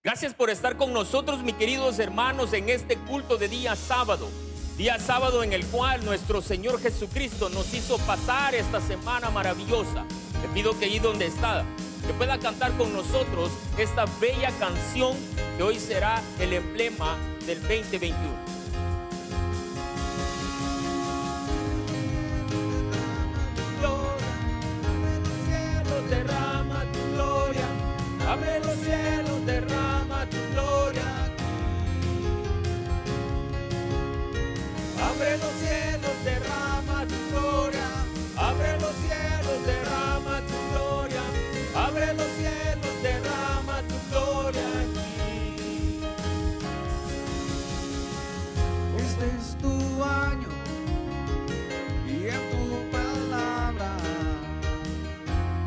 Gracias por estar con nosotros, mis queridos hermanos, en este culto de día sábado. Día sábado en el cual nuestro Señor Jesucristo nos hizo pasar esta semana maravillosa. Le pido que ahí donde está, que pueda cantar con nosotros esta bella canción que hoy será el emblema del 2021. Derrama tu gloria, abre los cielos, derrama tu gloria aquí. Abre los cielos, derrama tu gloria, abre los cielos, derrama tu gloria, abre los cielos, derrama tu gloria aquí. Este es tu año y en tu palabra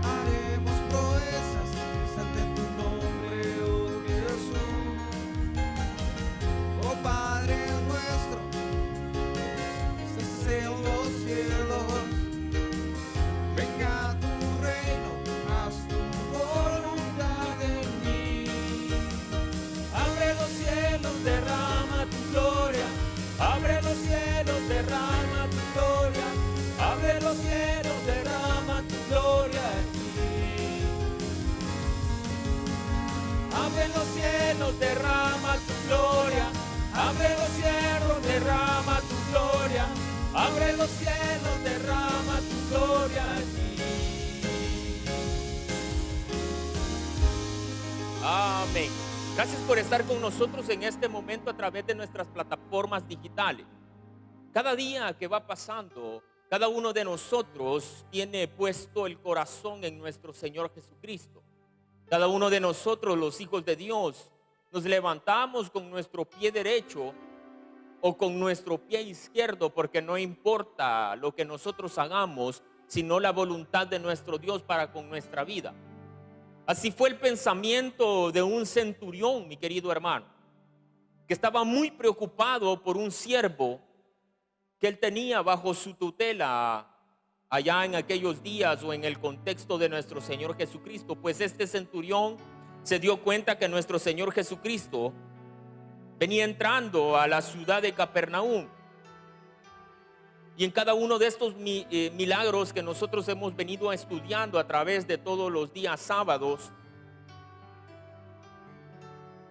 haremos proezas ante tu nombre, oh Jesús. Oh Padre nuestro, que estás en los cielos, venga a tu reino, haz tu voluntad en mí. Abre los cielos, derrama tu gloria, abre los cielos, derrama tu gloria, abre los cielos, derrama tu gloria aquí. Abre los cielos, derrama tu gloria, abre los cielos, derrama tu gloria, abre los cielos, derrama tu gloria aquí. Amén. Gracias por estar con nosotros en este momento a través de nuestras plataformas digitales. Cada día que va pasando, cada uno de nosotros tiene puesto el corazón en nuestro Señor Jesucristo. Cada uno de nosotros, los hijos de Dios, nos levantamos con nuestro pie derecho o con nuestro pie izquierdo, porque no importa lo que nosotros hagamos, sino la voluntad de nuestro Dios para con nuestra vida. Así fue el pensamiento de un centurión, mi querido hermano, que estaba muy preocupado por un siervo que él tenía bajo su tutela allá en aquellos días o en el contexto de nuestro Señor Jesucristo. Pues este centurión se dio cuenta que nuestro Señor Jesucristo venía entrando a la ciudad de Capernaum. Y en cada uno de estos milagros que nosotros hemos venido estudiando a través de todos los días sábados,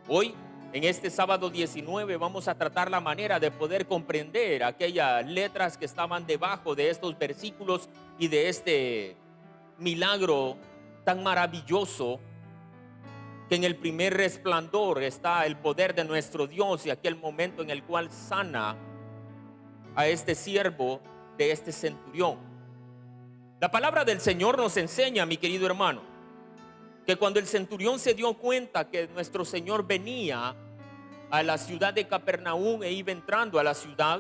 hoy, en este sábado 19, vamos a tratar la manera de poder comprender aquellas letras que estaban debajo de estos versículos y de este milagro tan maravilloso, que en el primer resplandor está el poder de nuestro Dios y aquel momento en el cual sana a este siervo de este centurión. La palabra del Señor nos enseña, mi querido hermano, que cuando el centurión se dio cuenta que nuestro Señor venía a la ciudad de Capernaum e iba entrando a la ciudad,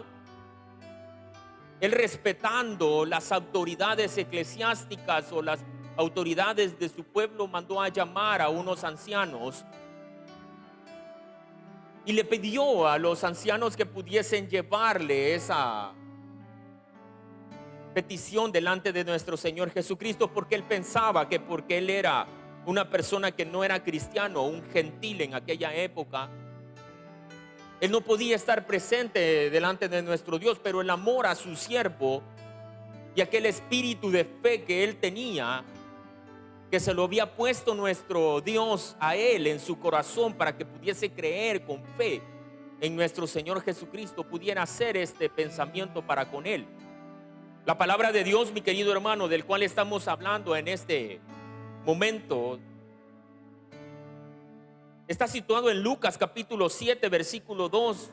él, respetando las autoridades eclesiásticas o las autoridades de su pueblo, mandó a llamar a unos ancianos y le pidió a los ancianos que pudiesen llevarle esa petición delante de nuestro Señor Jesucristo, porque él pensaba que porque él era una persona que no era cristiano, un gentil en aquella época, él no podía estar presente delante de nuestro Dios. Pero el amor a su siervo y aquel espíritu de fe que él tenía, que se lo había puesto nuestro Dios a él en su corazón para que pudiese creer con fe en nuestro Señor Jesucristo, pudiera hacer este pensamiento para con él. La palabra de Dios, mi querido hermano, del cual estamos hablando en este momento, está situado en Lucas capítulo 7, versículo 2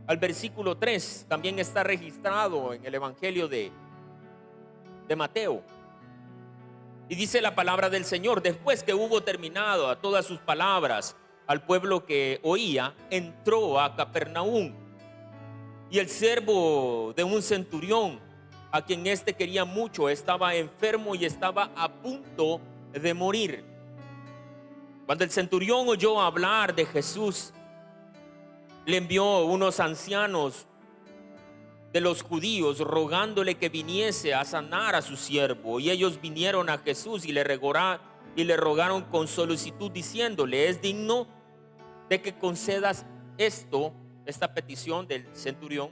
al versículo 3. También está registrado en el Evangelio de Mateo. Y dice la palabra del Señor: después que hubo terminado a todas sus palabras al pueblo que oía, entró a Capernaum. Y el siervo de un centurión, a quien éste quería mucho, estaba enfermo y estaba a punto de morir. Cuando el centurión oyó hablar de Jesús, le envió unos ancianos de los judíos rogándole que viniese a sanar a su siervo. Y ellos vinieron a Jesús y le rogaron con solicitud, diciéndole: es digno de que concedas esta petición del centurión,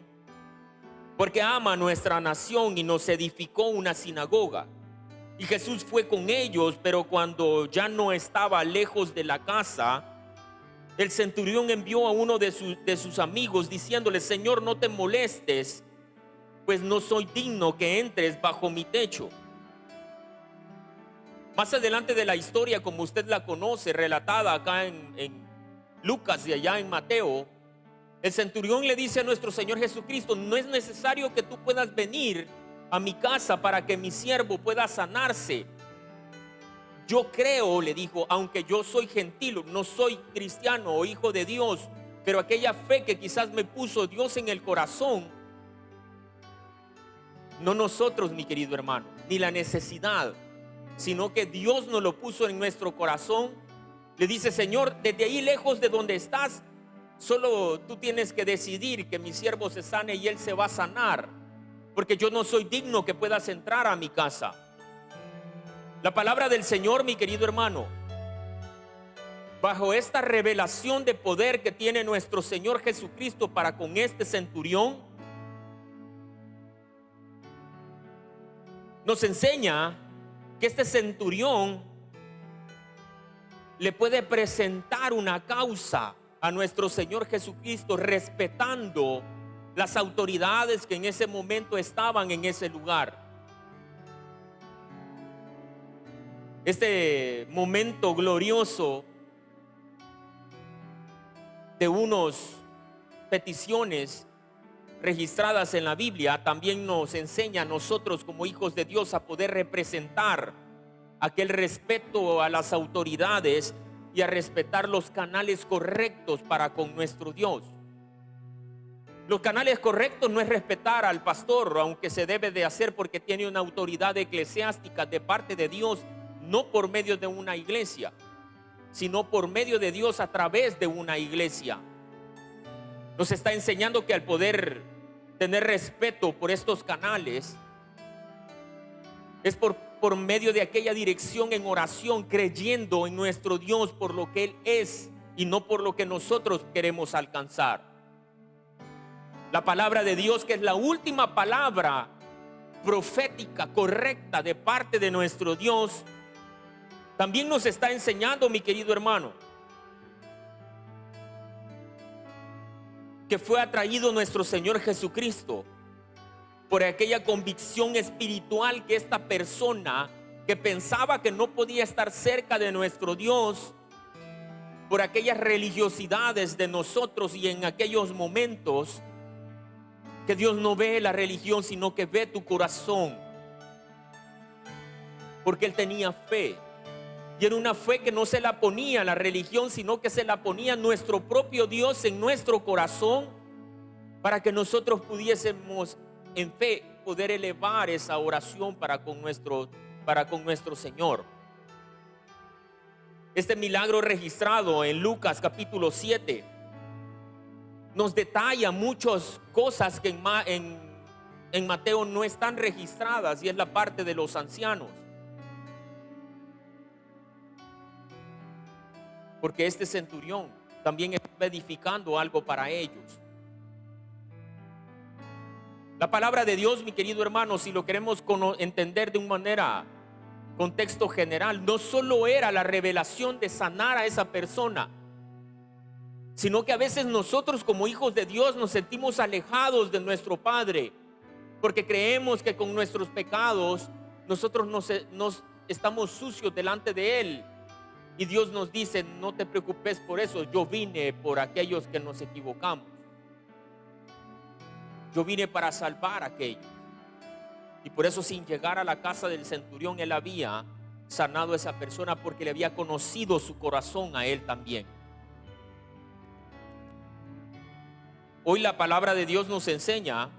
porque ama a nuestra nación y nos edificó una sinagoga. Y Jesús fue con ellos, pero cuando ya no estaba lejos de la casa, el centurión envió a uno de sus amigos diciéndole: Señor, no te molestes, pues no soy digno que entres bajo mi techo. Más adelante de la historia, como usted la conoce, relatada acá en Lucas y allá en Mateo, el centurión le dice a nuestro Señor Jesucristo: no es necesario que tú puedas venir a mi casa para que mi siervo pueda sanarse. Yo creo, le dijo, aunque yo soy gentil, no soy cristiano o hijo de Dios, pero aquella fe que quizás me puso Dios en el corazón, no nosotros, mi querido hermano, ni la necesidad, sino que Dios nos lo puso en nuestro corazón. Le dice: Señor, desde ahí lejos de donde estás, solo tú tienes que decidir que mi siervo se sane y él se va a sanar, porque yo no soy digno que puedas entrar a mi casa. La palabra del Señor, mi querido hermano, bajo esta revelación de poder que tiene nuestro Señor Jesucristo para con este centurión, nos enseña que este centurión le puede presentar una causa a nuestro Señor Jesucristo, respetando las autoridades que en ese momento estaban en ese lugar. Este momento glorioso de unas peticiones registradas en la Biblia también nos enseña a nosotros como hijos de Dios a poder representar aquel respeto a las autoridades y a respetar los canales correctos para con nuestro Dios. Los canales correctos no es respetar al pastor, aunque se debe de hacer porque tiene una autoridad eclesiástica de parte de Dios, no por medio de una iglesia, sino por medio de Dios a través de una iglesia. Nos está enseñando que al poder tener respeto por estos canales es por medio de aquella dirección en oración, creyendo en nuestro Dios por lo que Él es y no por lo que nosotros queremos alcanzar. La palabra de Dios, que es la última palabra profética correcta de parte de nuestro Dios, también nos está enseñando, mi querido hermano, que fue atraído nuestro Señor Jesucristo por aquella convicción espiritual que esta persona que pensaba que no podía estar cerca de nuestro Dios, por aquellas religiosidades de nosotros y en aquellos momentos que Dios no ve la religión, sino que ve tu corazón, porque Él tenía fe. Y era una fe que no se la ponía la religión, sino que se la ponía nuestro propio Dios en nuestro corazón, para que nosotros pudiésemos en fe poder elevar esa oración para con nuestro Señor. Este milagro registrado en Lucas capítulo 7 nos detalla muchas cosas que en Mateo no están registradas, y es la parte de los ancianos. Porque este centurión también está edificando algo para ellos. La palabra de Dios, mi querido hermano, si lo queremos entender de una manera, contexto general, no solo era la revelación de sanar a esa persona, sino que a veces nosotros como hijos de Dios nos sentimos alejados de nuestro Padre, porque creemos que con nuestros pecados nosotros nos estamos sucios delante de Él. Y Dios nos dice: no te preocupes por eso, yo vine por aquellos que nos equivocamos. Yo vine para salvar a aquellos. Y por eso, sin llegar a la casa del centurión, él había sanado a esa persona, porque le había conocido su corazón a él también. Hoy la palabra de Dios nos enseña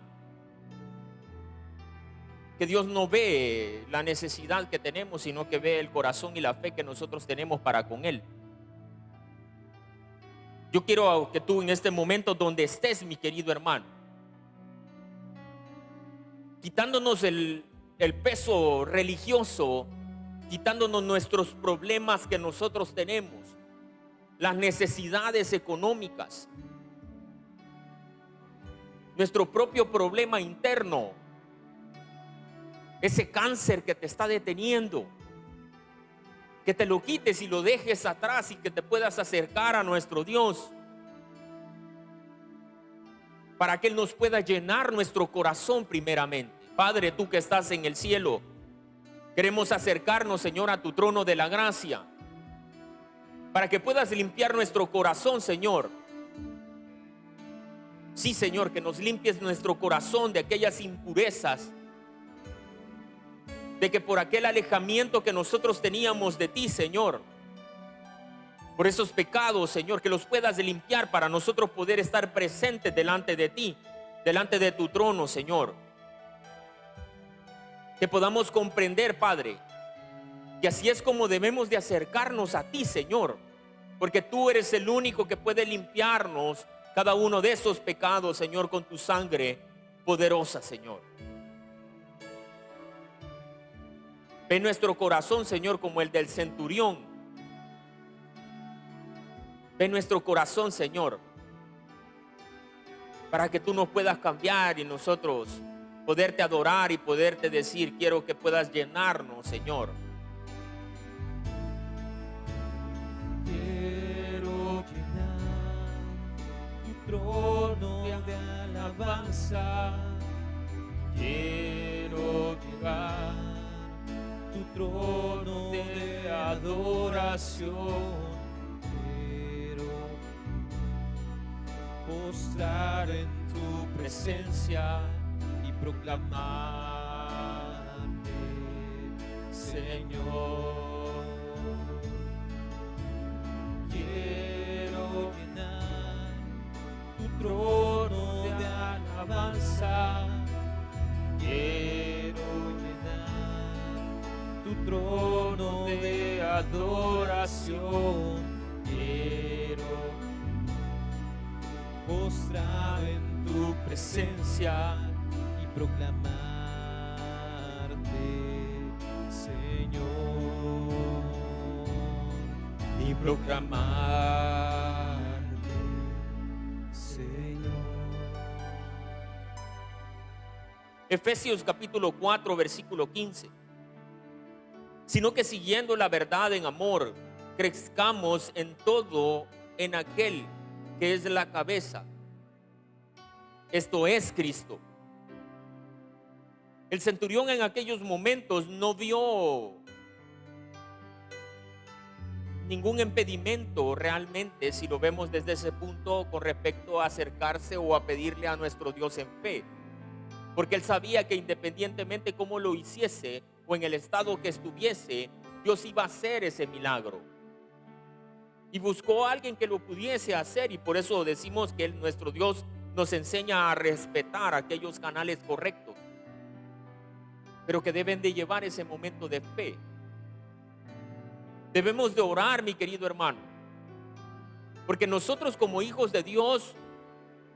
que Dios no ve la necesidad que tenemos, sino que ve el corazón y la fe que nosotros tenemos para con Él. Yo quiero que tú en este momento donde estés, mi querido hermano, quitándonos el peso religioso, quitándonos nuestros problemas que nosotros tenemos, las necesidades económicas, nuestro propio problema interno, ese cáncer que te está deteniendo, que te lo quites y lo dejes atrás y que te puedas acercar a nuestro Dios para que Él nos pueda llenar nuestro corazón primeramente. Padre, tú que estás en el cielo, queremos acercarnos, Señor, a tu trono de la gracia para que puedas limpiar nuestro corazón, Señor. Sí, Señor, que nos limpies nuestro corazón de aquellas impurezas, de que por aquel alejamiento que nosotros teníamos de ti, Señor, por esos pecados, Señor, que los puedas limpiar para nosotros poder estar presentes delante de ti, delante de tu trono, Señor. Que podamos comprender, Padre, que así es como debemos de acercarnos a ti, Señor, porque tú eres el único que puede limpiarnos cada uno de esos pecados, Señor, con tu sangre poderosa, Señor. Ve nuestro corazón, Señor, como el del centurión. Ve nuestro corazón, Señor, para que tú nos puedas cambiar y nosotros poderte adorar y poderte decir: quiero que puedas llenarnos, Señor. Quiero llenar tu trono de alabanza. Quiero llegar tu trono de adoración. Postrar en tu presencia y proclamarte, Señor. Quiero llenar tu trono de alabanza. Quiero llenar tu trono de adoración. Quiero postrar en tu presencia y proclamarte, Señor. Y proclamarte, Señor. Efesios capítulo 4, versículo 15. Sino que siguiendo la verdad en amor, crezcamos en todo en aquel que es la cabeza, esto es Cristo. El centurión en aquellos momentos no vio ningún impedimento realmente, si lo vemos desde ese punto, con respecto a acercarse o a pedirle a nuestro Dios en fe, porque él sabía que independientemente cómo lo hiciese o en el estado que estuviese, Dios iba a hacer ese milagro. Y buscó a alguien que lo pudiese hacer, y por eso decimos que nuestro Dios nos enseña a respetar aquellos canales correctos, pero que deben de llevar ese momento de fe. Debemos de orar, mi querido hermano, porque nosotros como hijos de Dios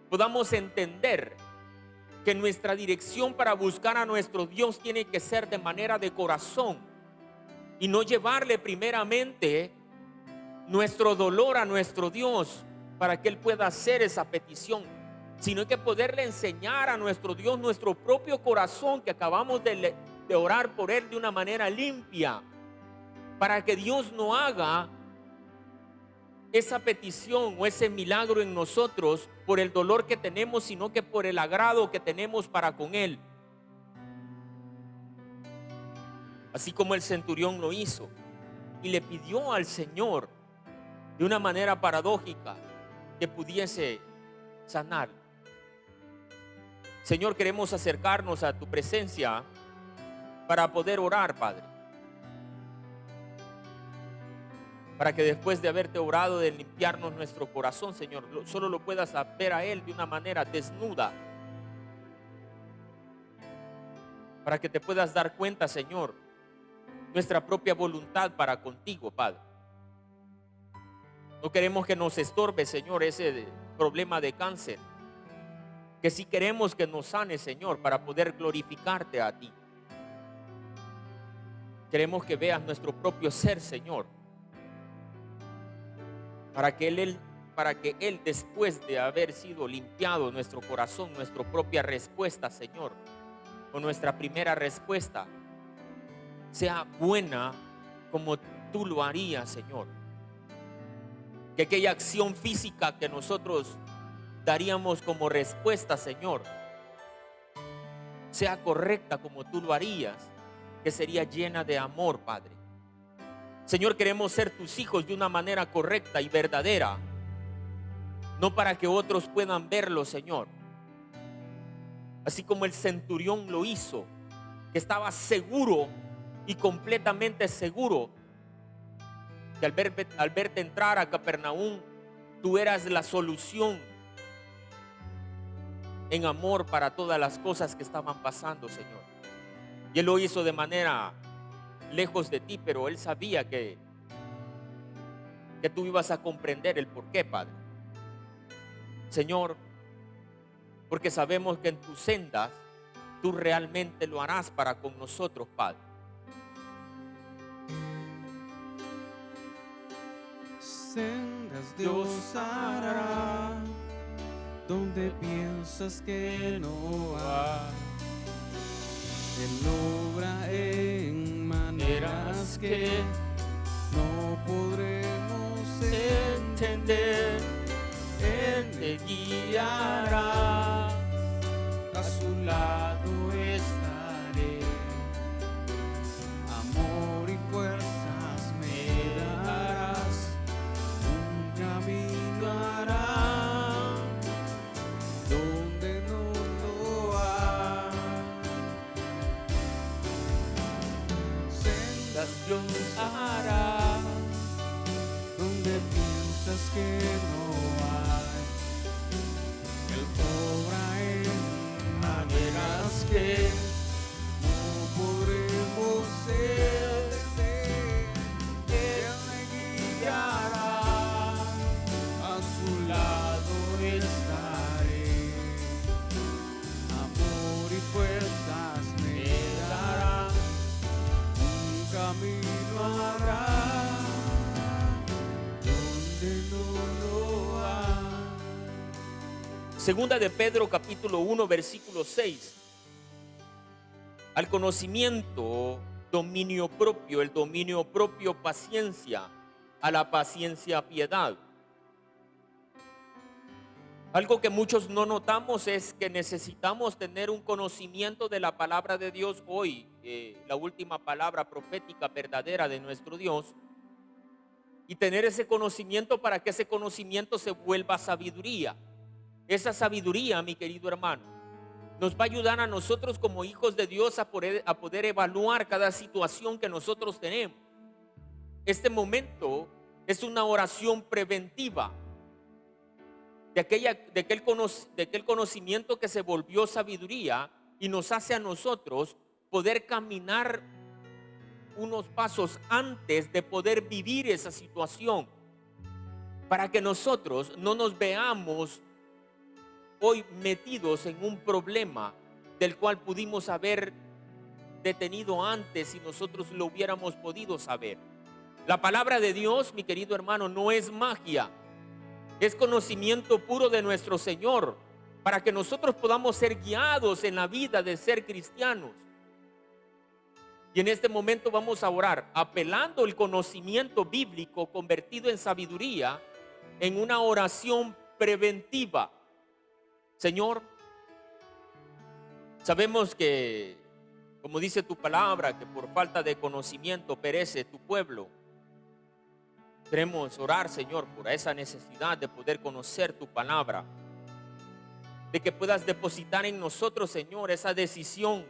podamos entender que nuestra dirección para buscar a nuestro Dios tiene que ser de manera de corazón y no llevarle primeramente nuestro dolor a nuestro Dios para que Él pueda hacer esa petición, sino que poderle enseñar a nuestro Dios nuestro propio corazón que acabamos de orar por Él de una manera limpia, para que Dios no haga esa petición o ese milagro en nosotros por el dolor que tenemos, sino que por el agrado que tenemos para con Él. Así como el centurión lo hizo y le pidió al Señor de una manera paradójica que pudiese sanar. Señor, queremos acercarnos a tu presencia para poder orar, Padre, para que después de haberte orado, de limpiarnos nuestro corazón, Señor, solo lo puedas ver a Él de una manera desnuda, para que te puedas dar cuenta, Señor, nuestra propia voluntad para contigo, Padre. No queremos que nos estorbe, Señor, ese problema de cáncer, que sí queremos que nos sane, Señor, para poder glorificarte a ti. Queremos que veas nuestro propio ser, Señor, para que Él, después de haber sido limpiado nuestro corazón, nuestra propia respuesta, Señor, o nuestra primera respuesta, sea buena como tú lo harías, Señor. Que aquella acción física que nosotros daríamos como respuesta, Señor, sea correcta como tú lo harías, que sería llena de amor, Padre. Señor, queremos ser tus hijos de una manera correcta y verdadera, no para que otros puedan verlo, Señor. Así como el centurión lo hizo, que estaba seguro y completamente seguro que al verte entrar a Capernaum, tú eras la solución en amor para todas las cosas que estaban pasando, Señor. Y Él lo hizo de manera lejos de ti, pero Él sabía que tú ibas a comprender el por qué, Padre. Señor, porque sabemos que en tus sendas tú realmente lo harás para con nosotros, Padre. Sendas Dios hará donde piensas que no hay. Él obra en maneras que no podremos entender. Él te guiará, a su lado estaré. Amor y fuerzas me darás, un camino hará donde no lo hay. Sendas Dios hará donde piensas que no hay. Él obra en maneras que no podremos entender. Él me guiará, a su lado estaré. Amor y fuerzas me dará, un camino hará donde no lo hay. Segunda de Pedro capítulo 1 versículo 6. Al conocimiento, dominio propio, el dominio propio, paciencia, a la paciencia, piedad. Algo que muchos no notamos es que necesitamos tener un conocimiento de la palabra de Dios hoy, la última palabra profética verdadera de nuestro Dios, y tener ese conocimiento para que ese conocimiento se vuelva sabiduría. Esa sabiduría, mi querido hermano, nos va a ayudar a nosotros como hijos de Dios a poder evaluar cada situación que nosotros tenemos. Este momento es una oración preventiva de aquel conocimiento que se volvió sabiduría y nos hace a nosotros poder caminar unos pasos antes de poder vivir esa situación, para que nosotros no nos veamos hoy metidos en un problema del cual pudimos haber detenido antes si nosotros lo hubiéramos podido saber. La palabra de Dios, mi querido hermano, no es magia, es conocimiento puro de nuestro Señor, para que nosotros podamos ser guiados en la vida de ser cristianos. Y en este momento vamos a orar apelando el conocimiento bíblico convertido en sabiduría en una oración preventiva. Señor, sabemos que, como dice tu palabra, que por falta de conocimiento perece tu pueblo. Queremos orar, Señor, por esa necesidad de poder conocer tu palabra, de que puedas depositar en nosotros, Señor, esa decisión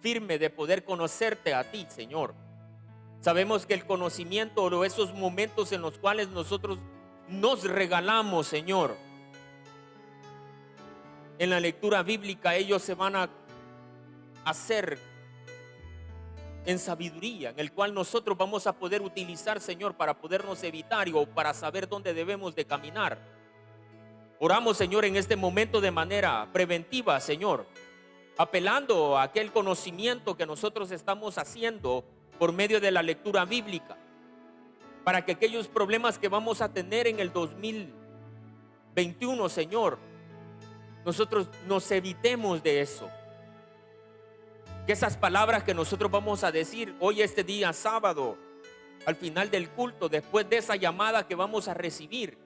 firme de poder conocerte a ti, Señor. Sabemos que el conocimiento o esos momentos en los cuales nosotros nos regalamos, Señor, en la lectura bíblica, ellos se van a hacer en sabiduría, en el cual nosotros vamos a poder utilizar, Señor, para podernos evitar o para saber dónde debemos de caminar. Oramos, Señor, en este momento de manera preventiva, Señor, apelando a aquel conocimiento que nosotros estamos haciendo por medio de la lectura bíblica. para que aquellos problemas que vamos a tener en el 2021, Señor, nosotros nos evitemos de eso. Que esas palabras que nosotros vamos a decir hoy, este día sábado, al final del culto, después de esa llamada que vamos a recibir,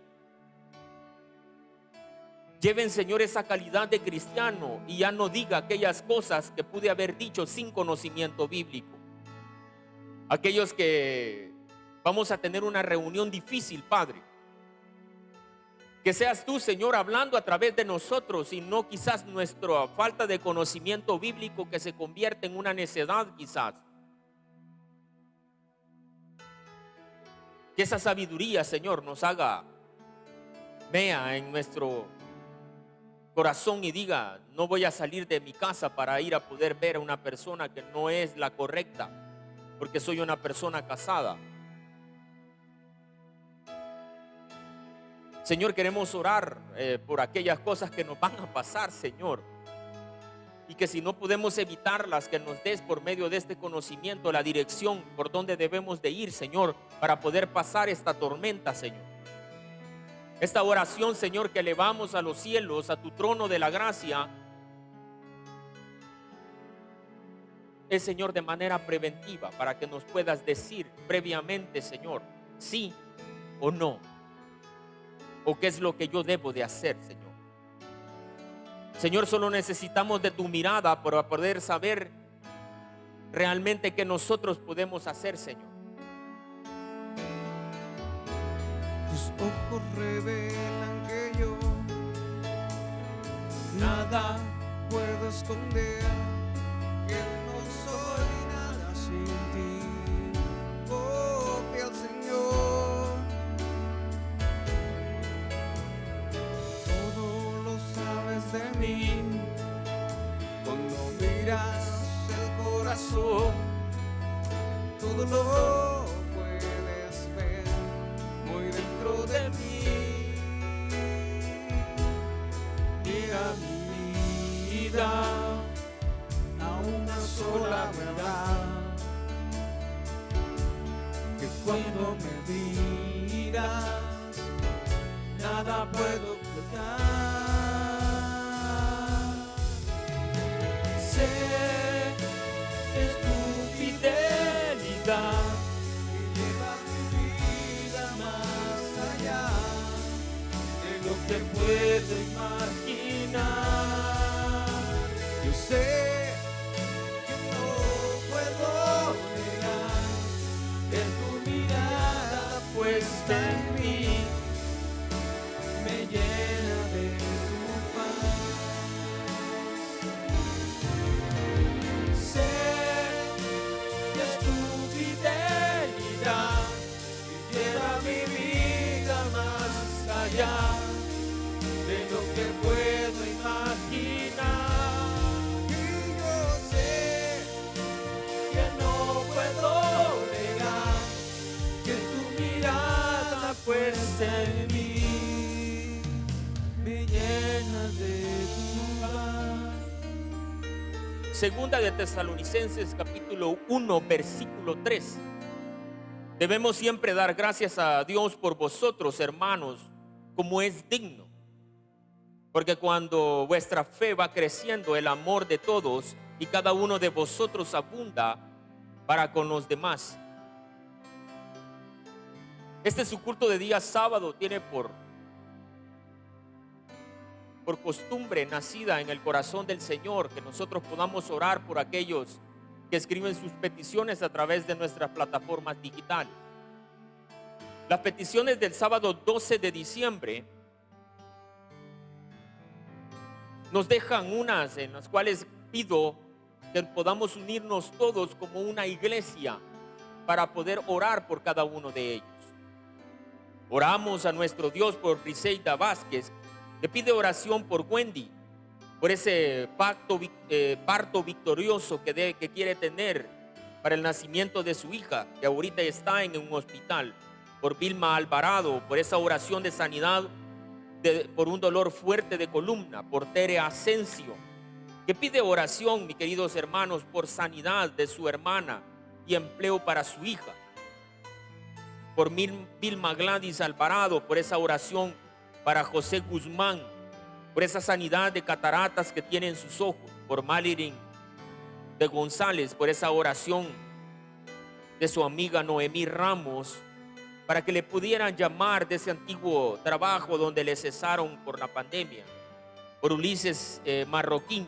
lleven, Señor, esa calidad de cristiano y ya no diga aquellas cosas que pude haber dicho sin conocimiento bíblico. Aquellos que vamos a tener una reunión difícil, Padre, que seas tú, Señor, hablando a través de nosotros y no quizás nuestra falta de conocimiento bíblico que se convierte en una necedad quizás. Que esa sabiduría, Señor, nos haga vea en nuestro corazón y diga: no voy a salir de mi casa para ir a poder ver a una persona que no es la correcta, porque soy una persona casada. Señor, queremos orar por aquellas cosas que nos van a pasar, Señor, y que si no podemos evitarlas, que nos des por medio de este conocimiento la dirección por donde debemos de ir, Señor, para poder pasar esta tormenta, Señor. Esta oración, Señor, que elevamos a los cielos, a tu trono de la gracia, es, Señor, de manera preventiva, para que nos puedas decir previamente, Señor, sí o no, o qué es lo que yo debo de hacer, Señor. Señor, solo necesitamos de tu mirada para poder saber realmente qué nosotros podemos hacer, Señor. Tus ojos revelan que yo nada puedo esconder, que no soy nada sin ti. Oh, fiel Señor, todo lo sabes de mí. Cuando miras el corazón, todo lo puedes ver muy dentro de mí. Mira mi vida a una sola verdad, que cuando me miras nada puedo ocultar. Sé que es tu fidelidad que lleva mi vida más allá de lo que puedo imaginar. Yo sé que no puedo negar que tu mirada puesta en mí me llena de tu paz. Sé que es tu fidelidad que lleva mi vida más allá de lo que puedo imaginar. Y yo sé que no puedo negar que tu mirada puesta en mí me llena de tu paz. Segunda de Tesalonicenses capítulo 1 versículo 3. Debemos siempre dar gracias a Dios por vosotros, hermanos, como es digno. Porque cuando vuestra fe va creciendo, el amor de todos y cada uno de vosotros abunda para con los demás. Este es su culto de día sábado, tiene por costumbre nacida en el corazón del Señor que nosotros podamos orar por aquellos que escriben sus peticiones a través de nuestras plataformas digitales. Las peticiones del sábado 12 de diciembre nos dejan unas en las cuales pido que podamos unirnos todos como una iglesia para poder orar por cada uno de ellos. Oramos a nuestro Dios por Briseida Vázquez, que pide oración por Wendy, por ese parto victorioso que quiere tener para el nacimiento de su hija, que ahorita está en un hospital. Por Vilma Alvarado, por esa oración de sanidad por un dolor fuerte de columna. Por Tere Asensio, que pide oración, mis queridos hermanos, por sanidad de su hermana y empleo para su hija. por Vilma Gladys Alvarado, por esa oración para José Guzmán, por esa sanidad de cataratas que tiene en sus ojos, por Malirin de González, por esa oración de su amiga Noemí Ramos, para que le pudieran llamar de ese antiguo trabajo donde le cesaron por la pandemia, por Ulises Marroquín,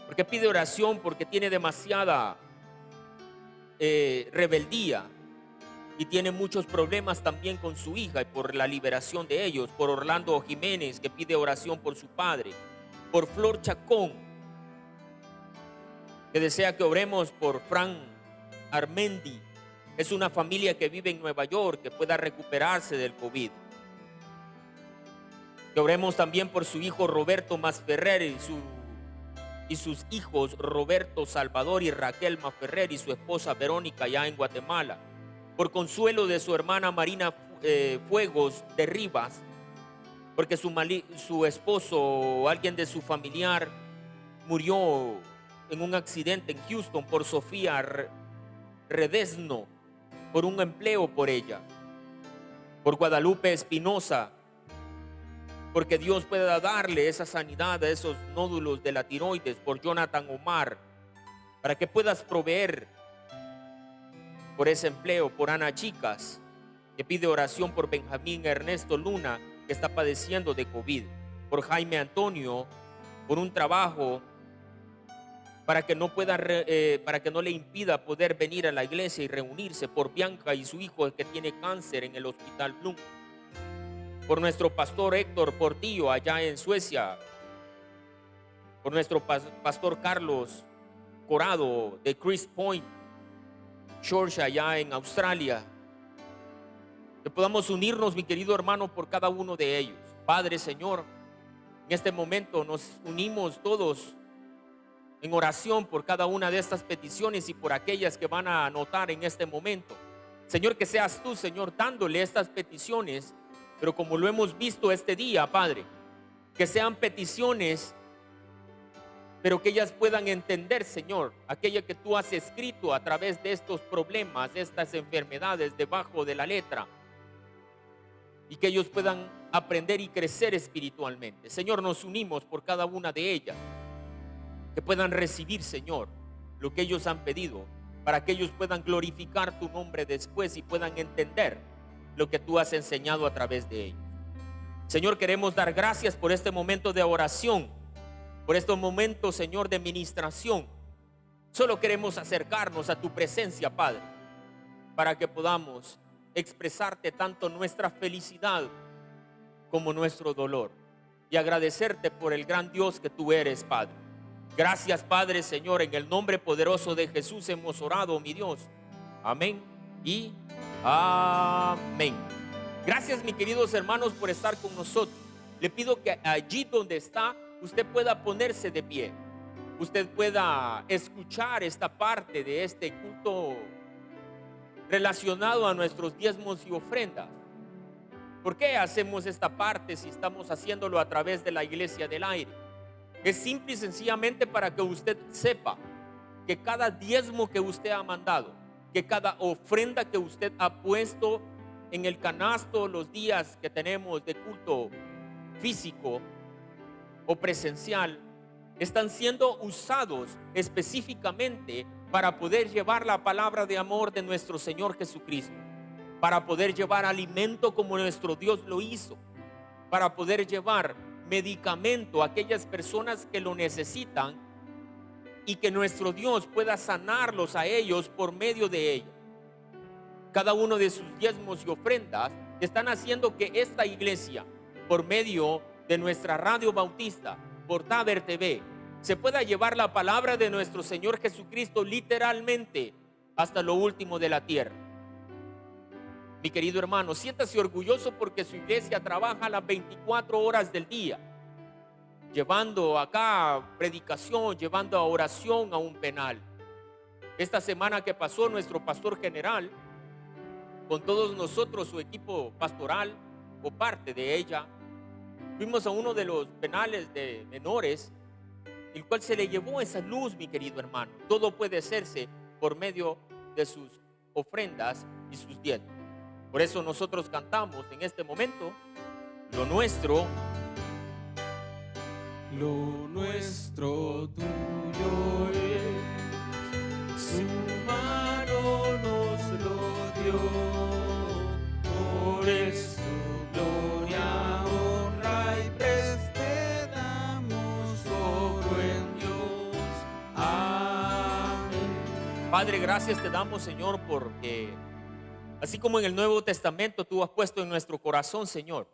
porque pide oración porque tiene demasiada rebeldía y tiene muchos problemas también con su hija, y por la liberación de ellos, por Orlando Jiménez, que pide oración por su padre, por Flor Chacón, que desea que oremos por Fran Armendi. Es una familia que vive en Nueva York, que pueda recuperarse del COVID. Que oremos también por su hijo Roberto Masferrer y sus hijos Roberto Salvador y Raquel Masferrer y su esposa Verónica allá en Guatemala. Por consuelo de su hermana Marina Fuegos de Rivas, porque su esposo o alguien de su familiar murió en un accidente en Houston. Por Sofía Redesno, por un empleo por ella. Por Guadalupe Espinosa, porque Dios pueda darle esa sanidad a esos nódulos de la tiroides. Por Jonathan Omar, para que puedas proveer por ese empleo. Por Ana Chicas, que pide oración por Benjamín Ernesto Luna, que está padeciendo de COVID. Por Jaime Antonio, por un trabajo, para que no le impida poder venir a la iglesia y reunirse. Por Bianca y su hijo que tiene cáncer en el Hospital Blum. Por nuestro pastor Héctor Portillo allá en Suecia. Por nuestro pastor Carlos Corado de Chris Point Church allá en Australia. Que podamos unirnos, mi querido hermano, por cada uno de ellos. Padre, Señor, en este momento nos unimos todos en oración por cada una de estas peticiones y por aquellas que van a anotar en este momento. Señor, que seas tú, Señor, dándole estas peticiones, pero como lo hemos visto este día, Padre, que sean peticiones, pero que ellas puedan entender, Señor, aquella que tú has escrito a través de estos problemas, de estas enfermedades debajo de la letra, y que ellos puedan aprender y crecer espiritualmente. Señor, nos unimos por cada una de ellas, que puedan recibir, Señor, lo que ellos han pedido, para que ellos puedan glorificar tu nombre después y puedan entender lo que tú has enseñado a través de ellos. Señor, queremos dar gracias por este momento de oración, por estos momentos, Señor, de ministración. Solo queremos acercarnos a tu presencia, Padre, para que podamos expresarte tanto nuestra felicidad como nuestro dolor, y agradecerte por el gran Dios que tú eres, Padre. Gracias, Padre, Señor, en el nombre poderoso de Jesús hemos orado, mi Dios. Amén y amén. Gracias, mis queridos hermanos, por estar con nosotros. Le pido que allí donde está, usted pueda ponerse de pie. Usted pueda escuchar esta parte de este culto relacionado a nuestros diezmos y ofrendas. ¿Por qué hacemos esta parte si estamos haciéndolo a través de la Iglesia del Aire? Es simple y sencillamente para que usted sepa que cada diezmo que usted ha mandado, que cada ofrenda que usted ha puesto en el canasto los días que tenemos de culto físico o presencial, están siendo usados específicamente para poder llevar la palabra de amor de nuestro Señor Jesucristo, para poder llevar alimento como nuestro Dios lo hizo, para poder llevar medicamento a aquellas personas que lo necesitan y que nuestro Dios pueda sanarlos a ellos por medio de ellos. Cada uno de sus diezmos y ofrendas están haciendo que esta iglesia, por medio de nuestra radio bautista, por Taber TV, se pueda llevar la palabra de nuestro Señor Jesucristo literalmente hasta lo último de la tierra. Mi querido hermano, siéntase orgulloso porque su iglesia trabaja las 24 horas del día, llevando acá predicación, llevando a oración a un penal. Esta semana que pasó, nuestro pastor general, con todos nosotros, su equipo pastoral o parte de ella, fuimos a uno de los penales de menores, el cual se le llevó esa luz, mi querido hermano. Todo puede hacerse por medio de sus ofrendas y sus diezmos. Por eso nosotros cantamos en este momento, lo nuestro tuyo es, su mano nos lo dio, por eso gloria, honra y te damos solo en Dios. Amén. Padre, gracias te damos, Señor, porque así como en el Nuevo Testamento tú has puesto en nuestro corazón, Señor,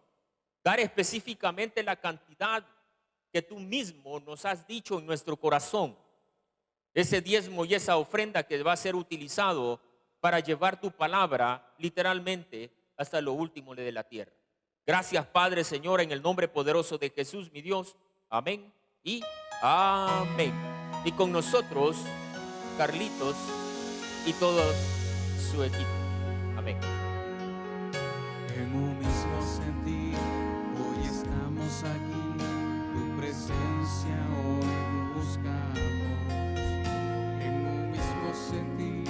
dar específicamente la cantidad que tú mismo nos has dicho en nuestro corazón, ese diezmo y esa ofrenda que va a ser utilizado para llevar tu palabra literalmente hasta lo último de la tierra. Gracias, Padre, Señor, en el nombre poderoso de Jesús, mi Dios. Amén y amén. Y con nosotros, Carlitos y todo su equipo. Amén. En un mismo sentir, hoy estamos aquí, tu presencia hoy buscamos. En un mismo sentir,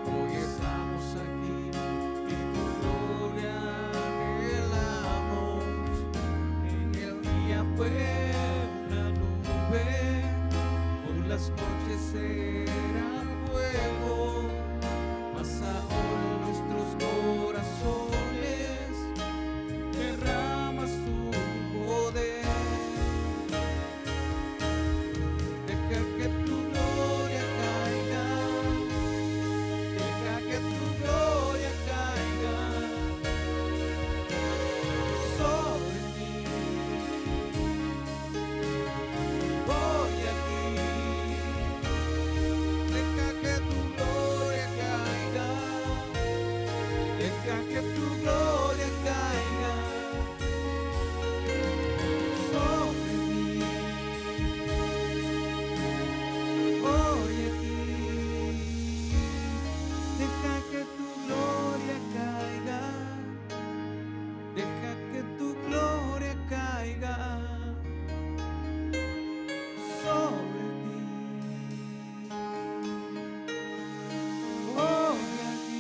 hoy estamos aquí, y tu gloria anhelamos. En el día fue una nube, por las noches era fuego, mas ahora nuestros corazones derramas tu poder. Deja que tu gloria caiga, deja que tu gloria caiga sobre mí. Voy aquí, deja que tu gloria caiga, deja que tu gloria caiga sobre mí. Voy aquí, deja que tu gloria caiga, deja que tu gloria caiga sobre mí. Voy aquí.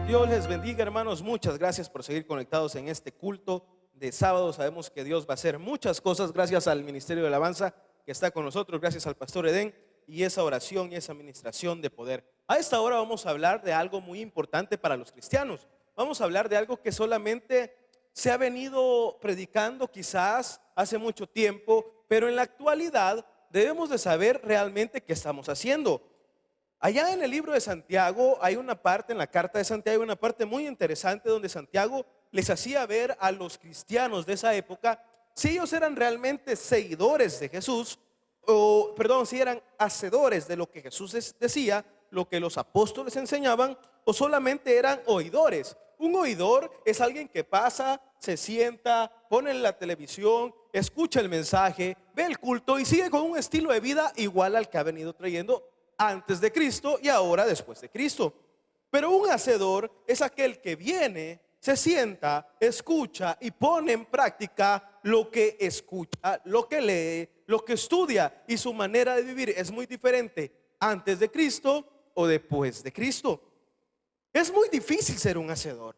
Dios les bendiga, hermanos. Muchas gracias por seguir conectados en este culto de sábado. Sabemos que Dios va a hacer muchas cosas gracias al Ministerio de Alabanza que está con nosotros, gracias al Pastor Edén y esa oración y esa administración de poder. A esta hora vamos a hablar de algo muy importante para los cristianos. Vamos a hablar de algo que solamente se ha venido predicando quizás hace mucho tiempo, pero en la actualidad debemos de saber realmente qué estamos haciendo. Allá en el libro de Santiago hay una parte, en la carta de Santiago, una parte muy interesante donde Santiago les hacía ver a los cristianos de esa época si ellos eran realmente seguidores de Jesús, o perdón, si eran hacedores de lo que Jesús decía, lo que los apóstoles enseñaban, o solamente eran oidores. Un oidor es alguien que pasa, se sienta, pone en la televisión, escucha el mensaje, ve el culto y sigue con un estilo de vida igual al que ha venido trayendo antes de Cristo y ahora después de Cristo. Pero un hacedor es aquel que viene, se sienta, escucha y pone en práctica lo que escucha, lo que lee, lo que estudia, y su manera de vivir es muy diferente antes de Cristo o después de Cristo. Es muy difícil ser un hacedor.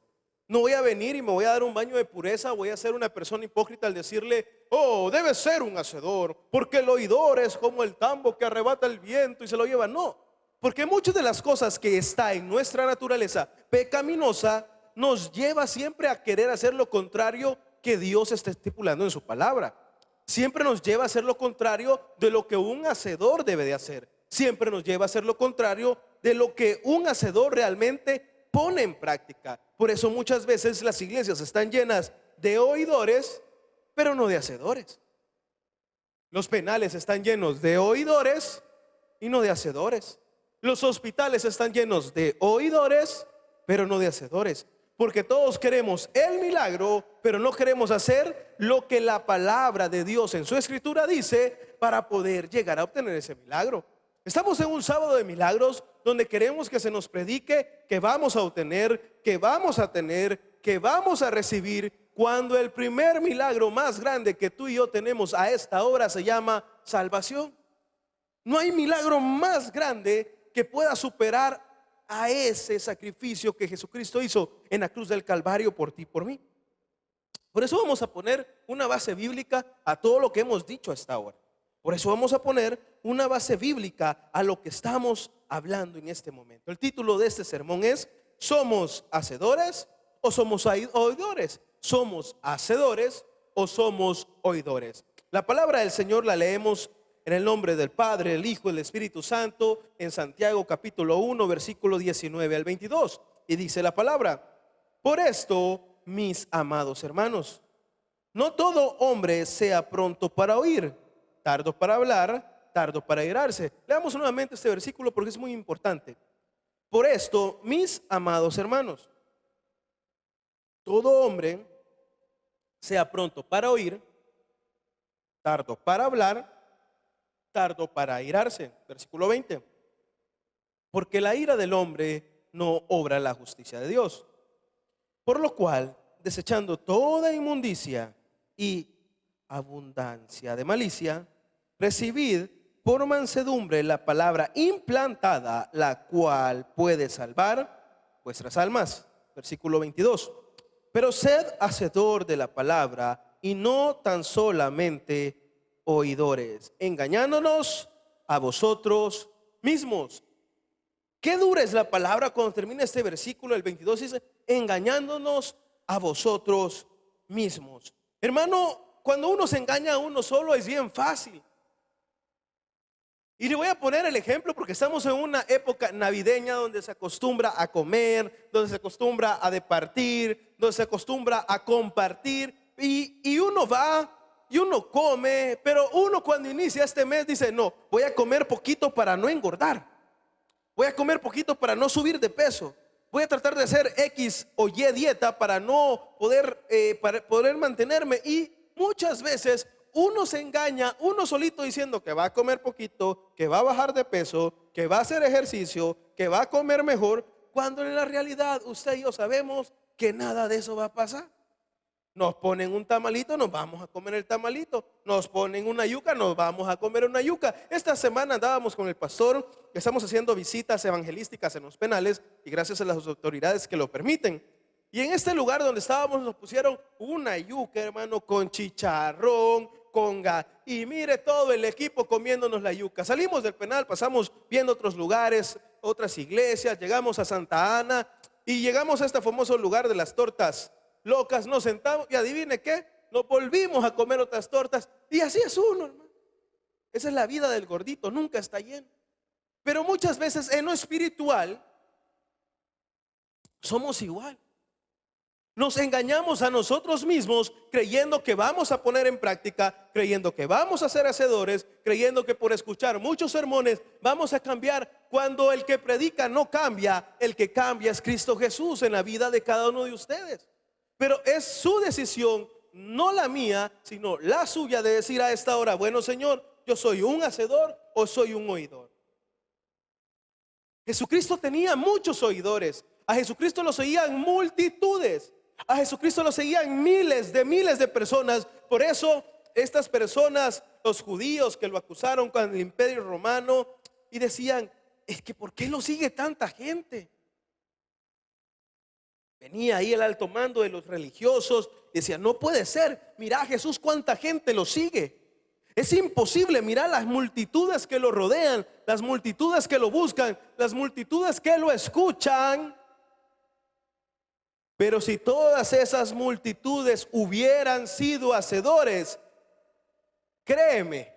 No voy a venir y me voy a dar un baño de pureza, voy a ser una persona hipócrita al decirle, oh, debe ser un hacedor, porque el oidor es como el tambo que arrebata el viento y se lo lleva. No, porque muchas de las cosas que está en nuestra naturaleza pecaminosa nos lleva siempre a querer hacer lo contrario que Dios está estipulando en su palabra. Siempre nos lleva a hacer lo contrario de lo que un hacedor debe de hacer. Siempre nos lleva a hacer lo contrario de lo que un hacedor realmente pone en práctica. Por eso muchas veces las iglesias están llenas de oidores, pero no de hacedores. Los penales están llenos de oidores y no de hacedores. Los hospitales están llenos de oidores, pero no de hacedores. Porque todos queremos el milagro, pero no queremos hacer lo que la palabra de Dios en su escritura dice para poder llegar a obtener ese milagro. Estamos en un sábado de milagros donde queremos que se nos predique que vamos a obtener, que vamos a tener, que vamos a recibir, cuando el primer milagro más grande que tú y yo tenemos a esta hora se llama salvación. No hay milagro más grande que pueda superar a ese sacrificio que Jesucristo hizo en la cruz del Calvario por ti y por mí. Por eso vamos a poner una base bíblica a todo lo que hemos dicho hasta ahora. Por eso vamos a poner una base bíblica a lo que estamos hablando en este momento. El título de este sermón es: ¿somos hacedores o somos oidores? ¿Somos hacedores o somos oidores? La palabra del Señor la leemos en el nombre del Padre, el Hijo y el Espíritu Santo, en Santiago capítulo 1, versículo 19 al 22. Y dice la palabra: por esto, mis amados hermanos, no todo hombre sea pronto para oír, tardo para hablar, tardo para airarse. Leamos nuevamente este versículo porque es muy importante. Por esto, mis amados hermanos, todo hombre sea pronto para oír, tardo para hablar, tardo para airarse. Versículo 20. Porque la ira del hombre no obra la justicia de Dios. Por lo cual, desechando toda inmundicia y abundancia de malicia, recibid por mansedumbre la palabra implantada, la cual puede salvar vuestras almas. Versículo 22. Pero sed hacedor de la palabra y no tan solamente oidores, engañándonos a vosotros mismos. Qué dura es la palabra cuando termina este versículo. El 22 dice: engañándonos a vosotros mismos. Hermano, cuando uno se engaña a uno solo es bien fácil. Y le voy a poner el ejemplo porque estamos en una época navideña donde se acostumbra a comer, donde se acostumbra a departir, donde se acostumbra a compartir. Y uno va y uno come, pero uno cuando inicia este mes dice: no, voy a comer poquito para no engordar. Voy a comer poquito para no subir de peso. Voy a tratar de hacer X o Y dieta para no para poder mantenerme. Y muchas veces uno se engaña uno solito diciendo que va a comer poquito, que va a bajar de peso, que va a hacer ejercicio, que va a comer mejor, cuando en la realidad usted y yo sabemos que nada de eso va a pasar. Nos ponen un tamalito, nos vamos a comer el tamalito. Nos ponen una yuca, nos vamos a comer una yuca. Esta semana andábamos con el pastor, que estamos haciendo visitas evangelísticas en los penales, y gracias a las autoridades que lo permiten. Y en este lugar donde estábamos nos pusieron una yuca, hermano, con chicharrón, con gas. Y mire todo el equipo comiéndonos la yuca. Salimos del penal, pasamos viendo otros lugares, otras iglesias, llegamos a Santa Ana y llegamos a este famoso lugar de las tortas locas. Nos sentamos y adivine qué, nos volvimos a comer otras tortas. Y así es uno, hermano. Esa es la vida del gordito, nunca está lleno. Pero muchas veces en lo espiritual somos igual. Nos engañamos a nosotros mismos creyendo que vamos a poner en práctica, creyendo que vamos a ser hacedores, creyendo que por escuchar muchos sermones vamos a cambiar, cuando el que predica no cambia. El que cambia es Cristo Jesús en la vida de cada uno de ustedes. Pero es su decisión, no la mía, sino la suya, de decir a esta hora: bueno, Señor, yo soy un hacedor o soy un oidor. Jesucristo tenía muchos oidores. A Jesucristo lo seguían multitudes. A Jesucristo lo seguían miles de personas. Por eso estas personas, los judíos que lo acusaron con el imperio romano, y decían: es que ¿por qué lo sigue tanta gente? Venía ahí el alto mando de los religiosos, decía: no puede ser, mira a Jesús cuánta gente lo sigue. Es imposible, mira las multitudes que lo rodean, las multitudes que lo buscan, las multitudes que lo escuchan. Pero si todas esas multitudes hubieran sido hacedores, créeme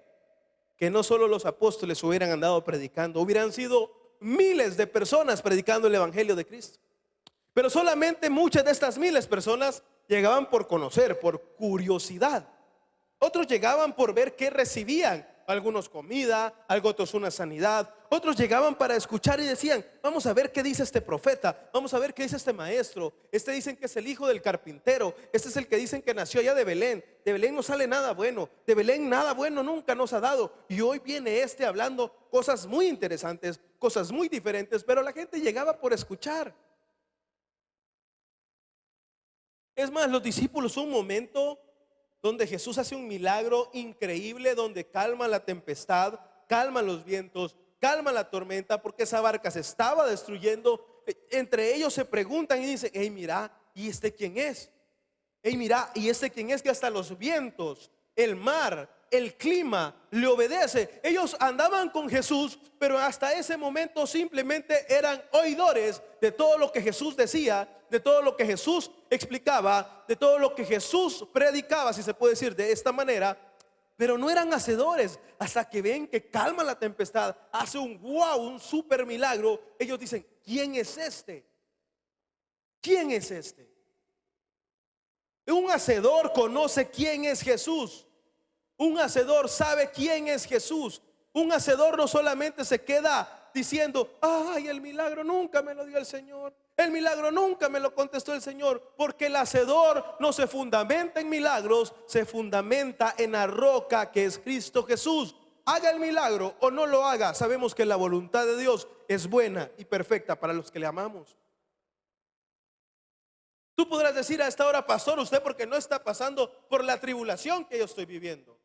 que no solo los apóstoles hubieran andado predicando, hubieran sido miles de personas predicando el evangelio de Cristo. Pero solamente muchas de estas miles personas llegaban por conocer, por curiosidad. Otros llegaban por ver qué recibían. Algunos comida, otros una sanidad. Otros llegaban para escuchar y decían: vamos a ver qué dice este profeta, vamos a ver qué dice este maestro. Este dicen que es el hijo del carpintero, este es el que dicen que nació allá de Belén. De Belén no sale nada bueno, de Belén nada bueno nunca nos ha dado. Y hoy viene este hablando cosas muy interesantes, cosas muy diferentes. Pero la gente llegaba por escuchar. Es más, los discípulos, un momento donde Jesús hace un milagro increíble, donde calma la tempestad, calma los vientos, calma la tormenta, porque esa barca se estaba destruyendo. Entre ellos se preguntan y dicen: hey, mira, ¿y este quién es? Hey, mira, ¿y este quién es que hasta los vientos, el mar, el clima le obedece? Ellos andaban con Jesús, pero hasta ese momento simplemente eran oidores de todo lo que Jesús decía, de todo lo que Jesús explicaba, de todo lo que Jesús predicaba, si se puede decir de esta manera. Pero no eran hacedores. Hasta que ven que calma la tempestad, hace un wow, un super milagro. Ellos dicen: ¿quién es este? ¿Quién es este? Un hacedor conoce quién es Jesús. Un hacedor sabe quién es Jesús. Un hacedor no solamente se queda diciendo: ay, el milagro nunca me lo dio el Señor, el milagro nunca me lo contestó el Señor. Porque el hacedor no se fundamenta en milagros, se fundamenta en la roca que es Cristo Jesús. Haga el milagro o no lo haga, sabemos que la voluntad de Dios es buena y perfecta para los que le amamos. Tú podrás decir a esta hora: pastor, usted porque no está pasando por la tribulación que yo estoy viviendo.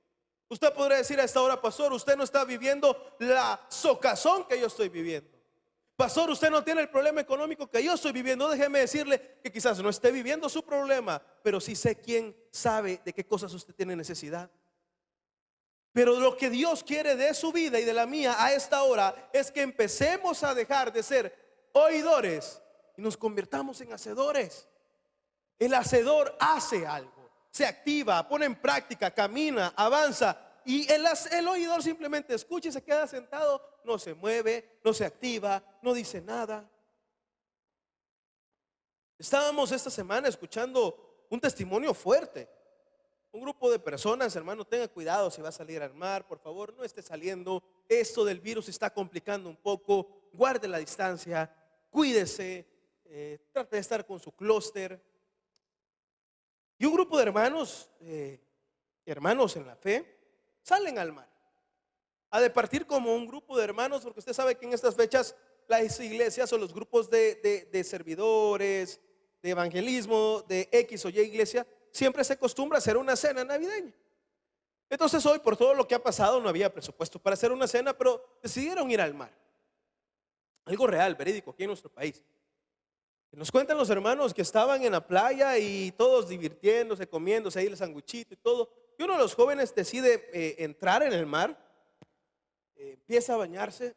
Usted podrá decir a esta hora: pastor, usted no está viviendo la socazón que yo estoy viviendo. Pastor, usted no tiene el problema económico que yo estoy viviendo. Déjeme decirle que quizás no esté viviendo su problema, pero sí sé quién sabe de qué cosas usted tiene necesidad. Pero lo que Dios quiere de su vida y de la mía a esta hora es que empecemos a dejar de ser oidores y nos convirtamos en hacedores. El hacedor hace algo, se activa, pone en práctica, camina, avanza. Y el oidor simplemente escucha y se queda sentado, no se mueve, no se activa, no dice nada. Estábamos esta semana escuchando un testimonio fuerte. Un grupo de personas: hermano, tenga cuidado si va a salir al mar, por favor, no esté saliendo. Esto del virus se está complicando un poco. Guarde la distancia, cuídese, trate de estar con su clúster. Y un grupo de hermanos, hermanos en la fe, salen al mar a departir como un grupo de hermanos, porque usted sabe que en estas fechas las iglesias o los grupos de servidores, de evangelismo, de X o Y iglesia, siempre se acostumbra a hacer una cena navideña. Entonces hoy, por todo lo que ha pasado, no había presupuesto para hacer una cena, pero decidieron ir al mar. Algo real, verídico, aquí en nuestro país. Nos cuentan los hermanos que estaban en la playa y todos divirtiéndose, comiéndose ahí el sanguchito y todo. Y uno de los jóvenes decide entrar en el mar, empieza a bañarse,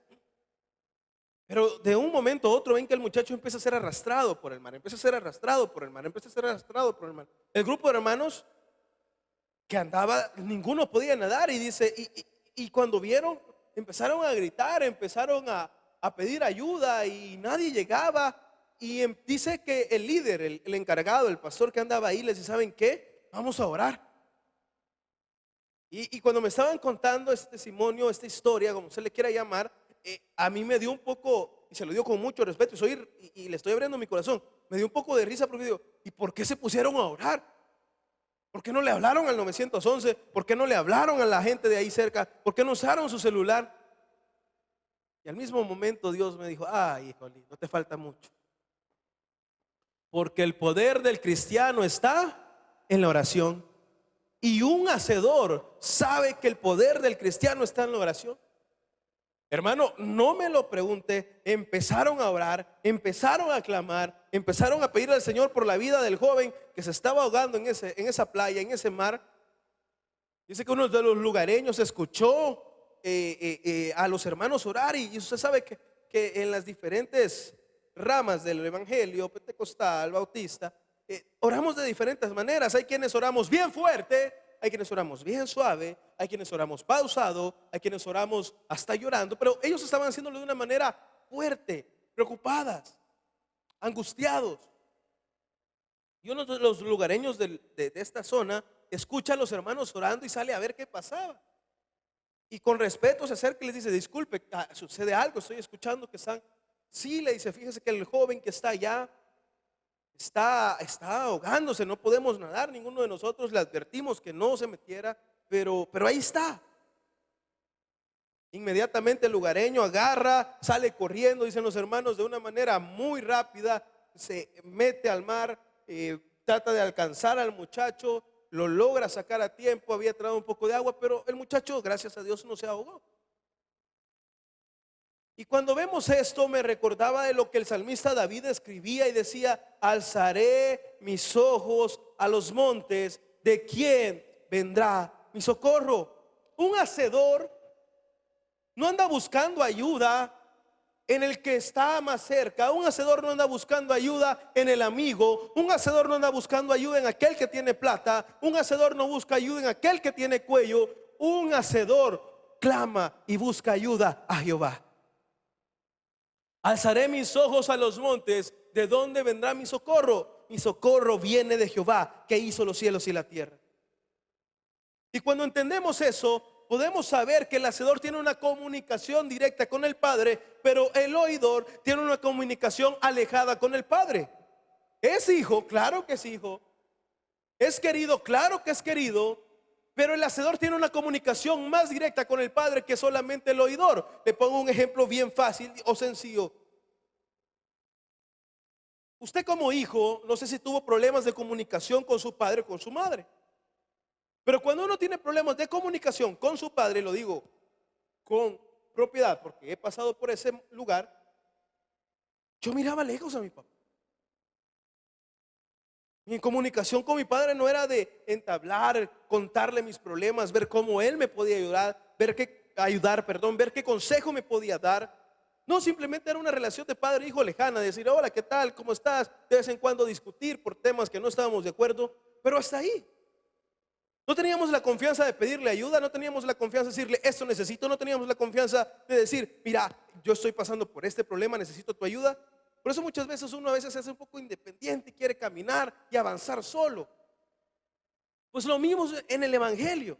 pero de un momento a otro ven que el muchacho empieza a ser arrastrado por el mar, empieza a ser arrastrado por el mar, empieza a ser arrastrado por el mar. El grupo de hermanos que andaba, ninguno podía nadar, y dice, y cuando vieron, empezaron a gritar, empezaron a pedir ayuda y nadie llegaba. Y dice que el líder, el encargado, el pastor que andaba ahí, les dice: ¿saben qué? Vamos a orar. Y cuando me estaban contando este testimonio, esta historia, como se le quiera llamar, a mí me dio un poco, y se lo digo con mucho respeto, y le estoy abriendo mi corazón, me dio un poco de risa, porque digo: ¿y por qué se pusieron a orar? ¿Por qué no le hablaron al 911? ¿Por qué no le hablaron a la gente de ahí cerca? ¿Por qué no usaron su celular? Y al mismo momento Dios me dijo: ay, híjole, no te falta mucho. Porque el poder del cristiano está en la oración. Y un hacedor sabe que el poder del cristiano está en la oración. Hermano, no me lo pregunte. Empezaron a orar, empezaron a clamar, empezaron a pedir al Señor por la vida del joven que se estaba ahogando en esa playa, en ese mar. Dice que uno de los lugareños escuchó a los hermanos orar, y usted sabe que en las diferentes ramas del evangelio pentecostal, bautista, oramos de diferentes maneras. Hay quienes oramos bien fuerte, hay quienes oramos bien suave, hay quienes oramos pausado, hay quienes oramos hasta llorando, pero ellos estaban haciéndolo de una manera fuerte, preocupadas, angustiados. Y uno de los lugareños de esta zona escucha a los hermanos orando y sale a ver qué pasaba. Y con respeto se acerca y les dice: disculpe, sucede algo, estoy escuchando que están. Sí, le dice: fíjese que el joven que está allá está ahogándose, no podemos nadar, ninguno de nosotros le advertimos que no se metiera, pero ahí está. Inmediatamente el lugareño agarra, sale corriendo, dicen los hermanos, de una manera muy rápida, se mete al mar, trata de alcanzar al muchacho, lo logra sacar a tiempo, había traído un poco de agua, pero el muchacho, gracias a Dios, no se ahogó. Y cuando vemos esto, me recordaba de lo que el salmista David escribía y decía: alzaré mis ojos a los montes, ¿de quién vendrá mi socorro? Un hacedor no anda buscando ayuda en el que está más cerca. Un hacedor no anda buscando ayuda en el amigo. Un hacedor no anda buscando ayuda en aquel que tiene plata. Un hacedor no busca ayuda en aquel que tiene cuello. Un hacedor clama y busca ayuda a Jehová. Alzaré mis ojos a los montes, ¿de dónde vendrá mi socorro? Mi socorro viene de Jehová, que hizo los cielos y la tierra. Y cuando entendemos eso, podemos saber que el hacedor tiene una comunicación directa con el Padre, pero el oidor tiene una comunicación alejada con el Padre. Es hijo, claro que es hijo. Es querido, claro que es querido. Pero el hacedor tiene una comunicación más directa con el Padre que solamente el oidor. Le pongo un ejemplo bien fácil o sencillo. Usted como hijo, no sé si tuvo problemas de comunicación con su padre o con su madre. Pero cuando uno tiene problemas de comunicación con su padre, lo digo con propiedad porque he pasado por ese lugar, yo miraba lejos a mi papá. Mi comunicación con mi padre no era de entablar, contarle mis problemas, ver cómo él me podía ayudar, ver qué consejo me podía dar. No, simplemente era una relación de padre e hijo lejana, decir: hola, ¿qué tal? ¿Cómo estás? De vez en cuando discutir por temas que no estábamos de acuerdo, pero hasta ahí. No teníamos la confianza de pedirle ayuda, no teníamos la confianza de decirle: esto necesito, no teníamos la confianza de decir: mira, yo estoy pasando por este problema, necesito tu ayuda. Por eso muchas veces uno a veces se hace un poco independiente y quiere caminar y avanzar solo. Pues lo mismo en el evangelio.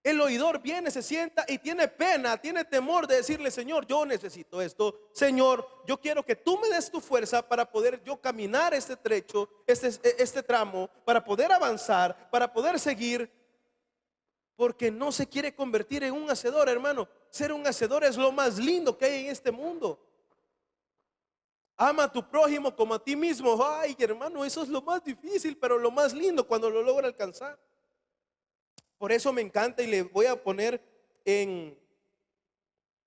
El oidor viene, se sienta y tiene pena, tiene temor de decirle: Señor, yo necesito esto. Señor, yo quiero que tú me des tu fuerza para poder yo caminar este trecho, este tramo, para poder avanzar, para poder seguir. Porque no se quiere convertir en un hacedor, hermano. Ser un hacedor es lo más lindo que hay en este mundo. Ama a tu prójimo como a ti mismo. Ay, hermano, eso es lo más difícil, pero lo más lindo cuando lo logra alcanzar. Por eso me encanta, y le voy a poner en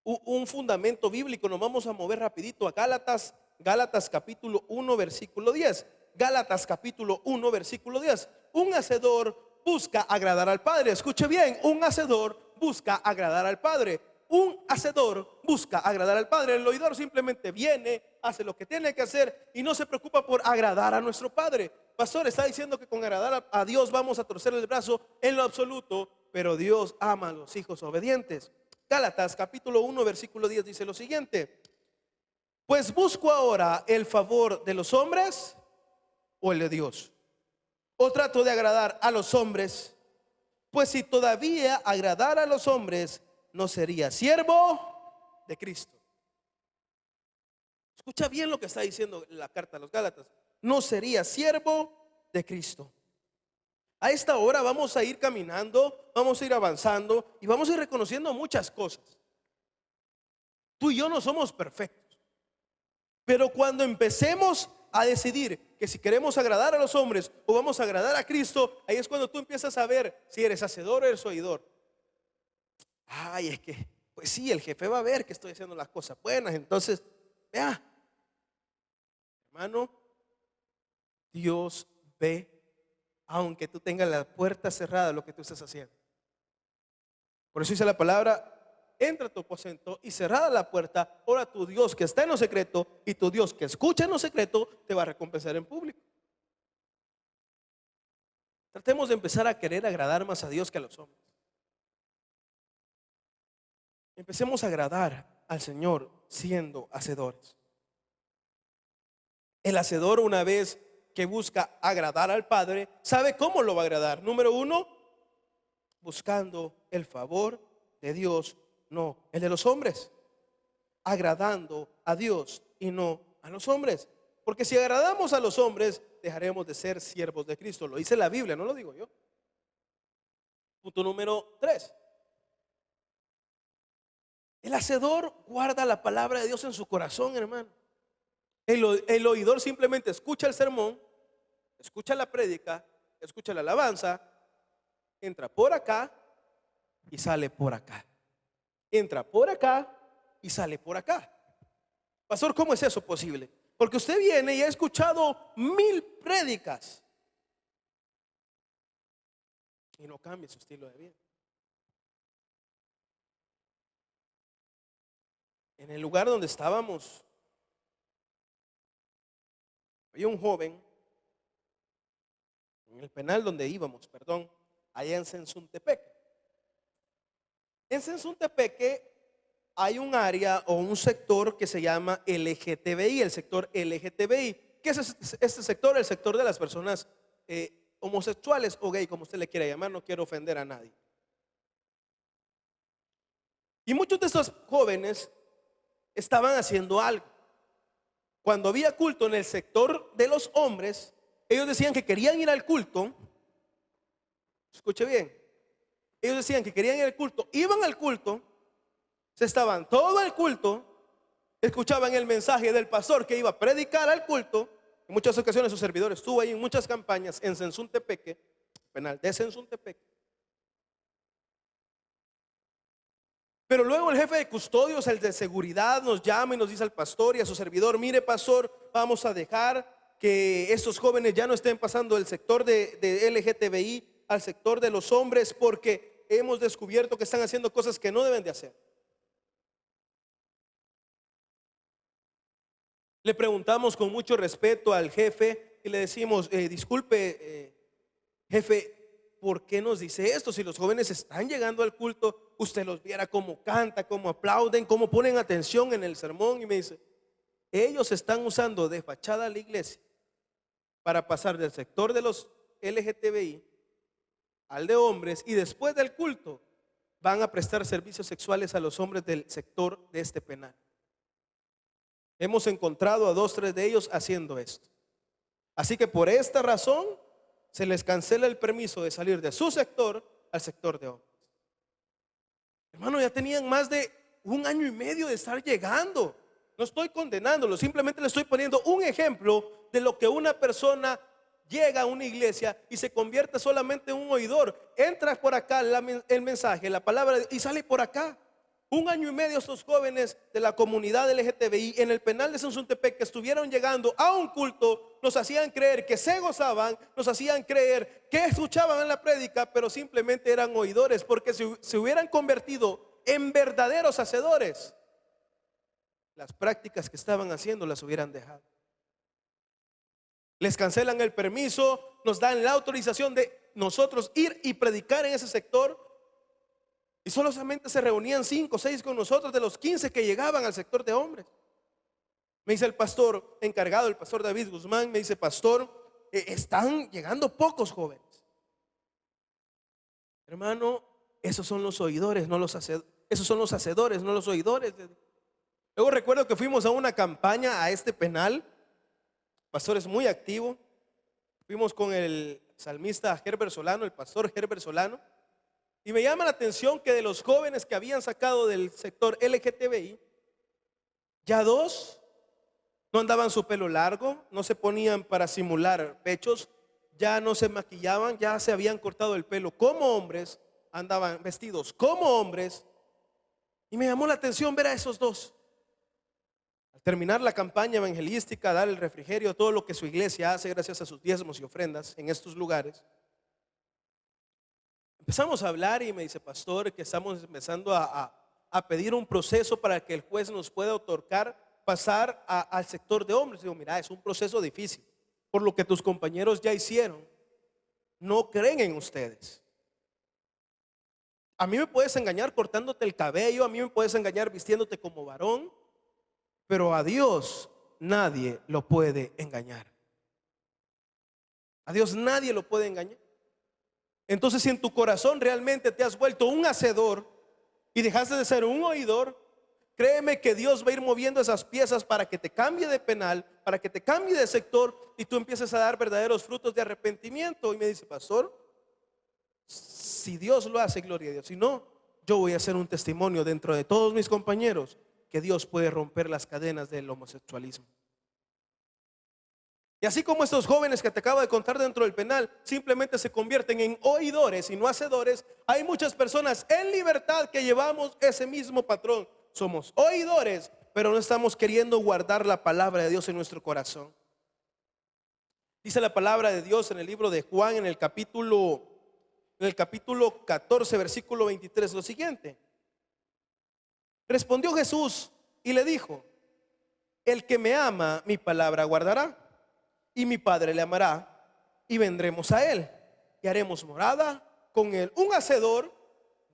un fundamento bíblico. Nos vamos a mover rapidito a Gálatas capítulo 1 versículo 10. Gálatas capítulo 1 versículo 10. Un hacedor busca agradar al Padre. Escuche bien, un hacedor busca agradar al Padre. Un hacedor busca agradar al Padre. El oidor simplemente viene, hace lo que tiene que hacer y no se preocupa por agradar a nuestro Padre. Pastor, está diciendo que con agradar a Dios vamos a torcer el brazo en lo absoluto, pero Dios ama a los hijos obedientes. Gálatas capítulo 1 versículo 10 dice lo siguiente: pues busco ahora el favor de los hombres o el de Dios, o trato de agradar a los hombres. Pues si todavía agradara a los hombres, no sería siervo de Cristo. Escucha bien lo que está diciendo la carta a los Gálatas. No sería siervo de Cristo. A esta hora vamos a ir caminando, vamos a ir avanzando y vamos a ir reconociendo muchas cosas. Tú y yo no somos perfectos, pero cuando empecemos a decidir que si queremos agradar a los hombres o vamos a agradar a Cristo, ahí es cuando tú empiezas a ver si eres hacedor o eres oidor. Ay, es que, pues sí, el jefe va a ver que estoy haciendo las cosas buenas. Entonces, vea, hermano, Dios ve, aunque tú tengas la puerta cerrada, lo que tú estás haciendo. Por eso dice la palabra: entra a tu aposento y cerrada la puerta, ora a tu Dios que está en lo secreto, y tu Dios que escucha en lo secreto te va a recompensar en público. Tratemos de empezar a querer agradar más a Dios que a los hombres. Empecemos a agradar al Señor siendo hacedores. El hacedor, una vez que busca agradar al Padre, ¿sabe cómo lo va a agradar? Número uno, buscando el favor de Dios, no el de los hombres. Agradando a Dios y no a los hombres. Porque si agradamos a los hombres, dejaremos de ser siervos de Cristo. Lo dice la Biblia, no lo digo yo. Punto número 3. El hacedor guarda la palabra de Dios en su corazón, hermano. El oidor simplemente escucha el sermón, escucha la prédica, escucha la alabanza, entra por acá y sale por acá. Entra por acá y sale por acá. Pastor, ¿cómo es eso posible? Porque usted viene y ha escuchado 1000 prédicas y no cambia su estilo de vida. En el lugar donde estábamos, había un joven, en el penal donde íbamos, perdón, allá en Sensuntepeque. En Sensuntepeque hay un área o un sector que se llama LGTBI, el sector LGTBI. ¿Qué es este sector? El sector de las personas homosexuales o gay, como usted le quiera llamar, no quiero ofender a nadie. Y muchos de estos jóvenes estaban haciendo algo. Cuando había culto en el sector de los hombres, ellos decían que querían ir al culto. Escuche bien. Ellos decían que querían ir al culto, iban al culto, se estaban todo el culto, escuchaban el mensaje del pastor que iba a predicar al culto. En muchas ocasiones su servidor estuvo ahí en muchas campañas en Sensuntepeque, penal de Sensuntepeque. Pero luego el jefe de custodios, el de seguridad, nos llama y nos dice al pastor y a su servidor: mire, pastor, vamos a dejar que estos jóvenes ya no estén pasando del sector de LGTBI al sector de los hombres, porque hemos descubierto que están haciendo cosas que no deben de hacer. Le preguntamos con mucho respeto al jefe y le decimos: disculpe, jefe, ¿por qué nos dice esto? Si los jóvenes están llegando al culto, usted los viera cómo canta, cómo aplauden, cómo ponen atención en el sermón. Y me dice: ellos están usando de fachada a la iglesia para pasar del sector de los LGTBI al de hombres, y después del culto van a prestar servicios sexuales a los hombres del sector de este penal. Hemos encontrado a 2, 3 de ellos haciendo esto. Así que por esta razón se les cancela el permiso de salir de su sector al sector de hombres. Hermano, ya tenían más de 1 año y medio de estar llegando. No estoy condenándolo, simplemente le estoy poniendo un ejemplo de lo que una persona llega a una iglesia y se convierte solamente en un oidor. Entra por acá el mensaje, la palabra, y sale por acá. 1 año y medio estos jóvenes de la comunidad LGTBI en el penal de Sensuntepeque que estuvieron llegando a un culto, nos hacían creer que se gozaban, nos hacían creer que escuchaban en la prédica, pero simplemente eran oidores, porque si se hubieran convertido en verdaderos hacedores, las prácticas que estaban haciendo las hubieran dejado. Les cancelan el permiso, nos dan la autorización de nosotros ir y predicar en ese sector, y solamente se reunían 5 o 6 con nosotros de los 15 que llegaban al sector de hombres. Me dice el pastor encargado, el pastor David Guzmán, me dice: pastor, están llegando pocos jóvenes. Hermano, esos son los oidores, no los hacedores. Esos son los hacedores, no los oidores. Luego recuerdo que fuimos a una campaña a este penal. Pastor es muy activo. Fuimos con el salmista Herbert Solano, el pastor Herbert Solano. Y me llama la atención que de los jóvenes que habían sacado del sector LGTBI, ya 2 no andaban su pelo largo, no se ponían para simular pechos, ya no se maquillaban, ya se habían cortado el pelo como hombres, andaban vestidos como hombres. Y me llamó la atención ver a esos 2. Al terminar la campaña evangelística, dar el refrigerio, todo lo que su iglesia hace gracias a sus diezmos y ofrendas en estos lugares, empezamos a hablar y me dice: pastor, que estamos empezando a pedir un proceso para que el juez nos pueda otorgar pasar al sector de hombres. Digo: mira, es un proceso difícil, por lo que tus compañeros ya hicieron, no creen en ustedes. A mí me puedes engañar cortándote el cabello, a mí me puedes engañar vistiéndote como varón, pero a Dios nadie lo puede engañar. A Dios nadie lo puede engañar. Entonces, si en tu corazón realmente te has vuelto un hacedor y dejaste de ser un oidor, créeme que Dios va a ir moviendo esas piezas para que te cambie de penal, para que te cambie de sector y tú empieces a dar verdaderos frutos de arrepentimiento. Y me dice: pastor, si Dios lo hace, gloria a Dios. Si no, yo voy a hacer un testimonio dentro de todos mis compañeros que Dios puede romper las cadenas del homosexualismo. Y así como estos jóvenes que te acabo de contar dentro del penal simplemente se convierten en oidores y no hacedores, hay muchas personas en libertad que llevamos ese mismo patrón. somos oidores, pero no estamos queriendo guardar la palabra de Dios en nuestro corazón. Dice la palabra de Dios en el libro de Juan, en el capítulo 14, versículo 23, lo siguiente. Respondió Jesús y le dijo: el que me ama, mi palabra guardará, y mi Padre le amará, y vendremos a él, y haremos morada con él. Un hacedor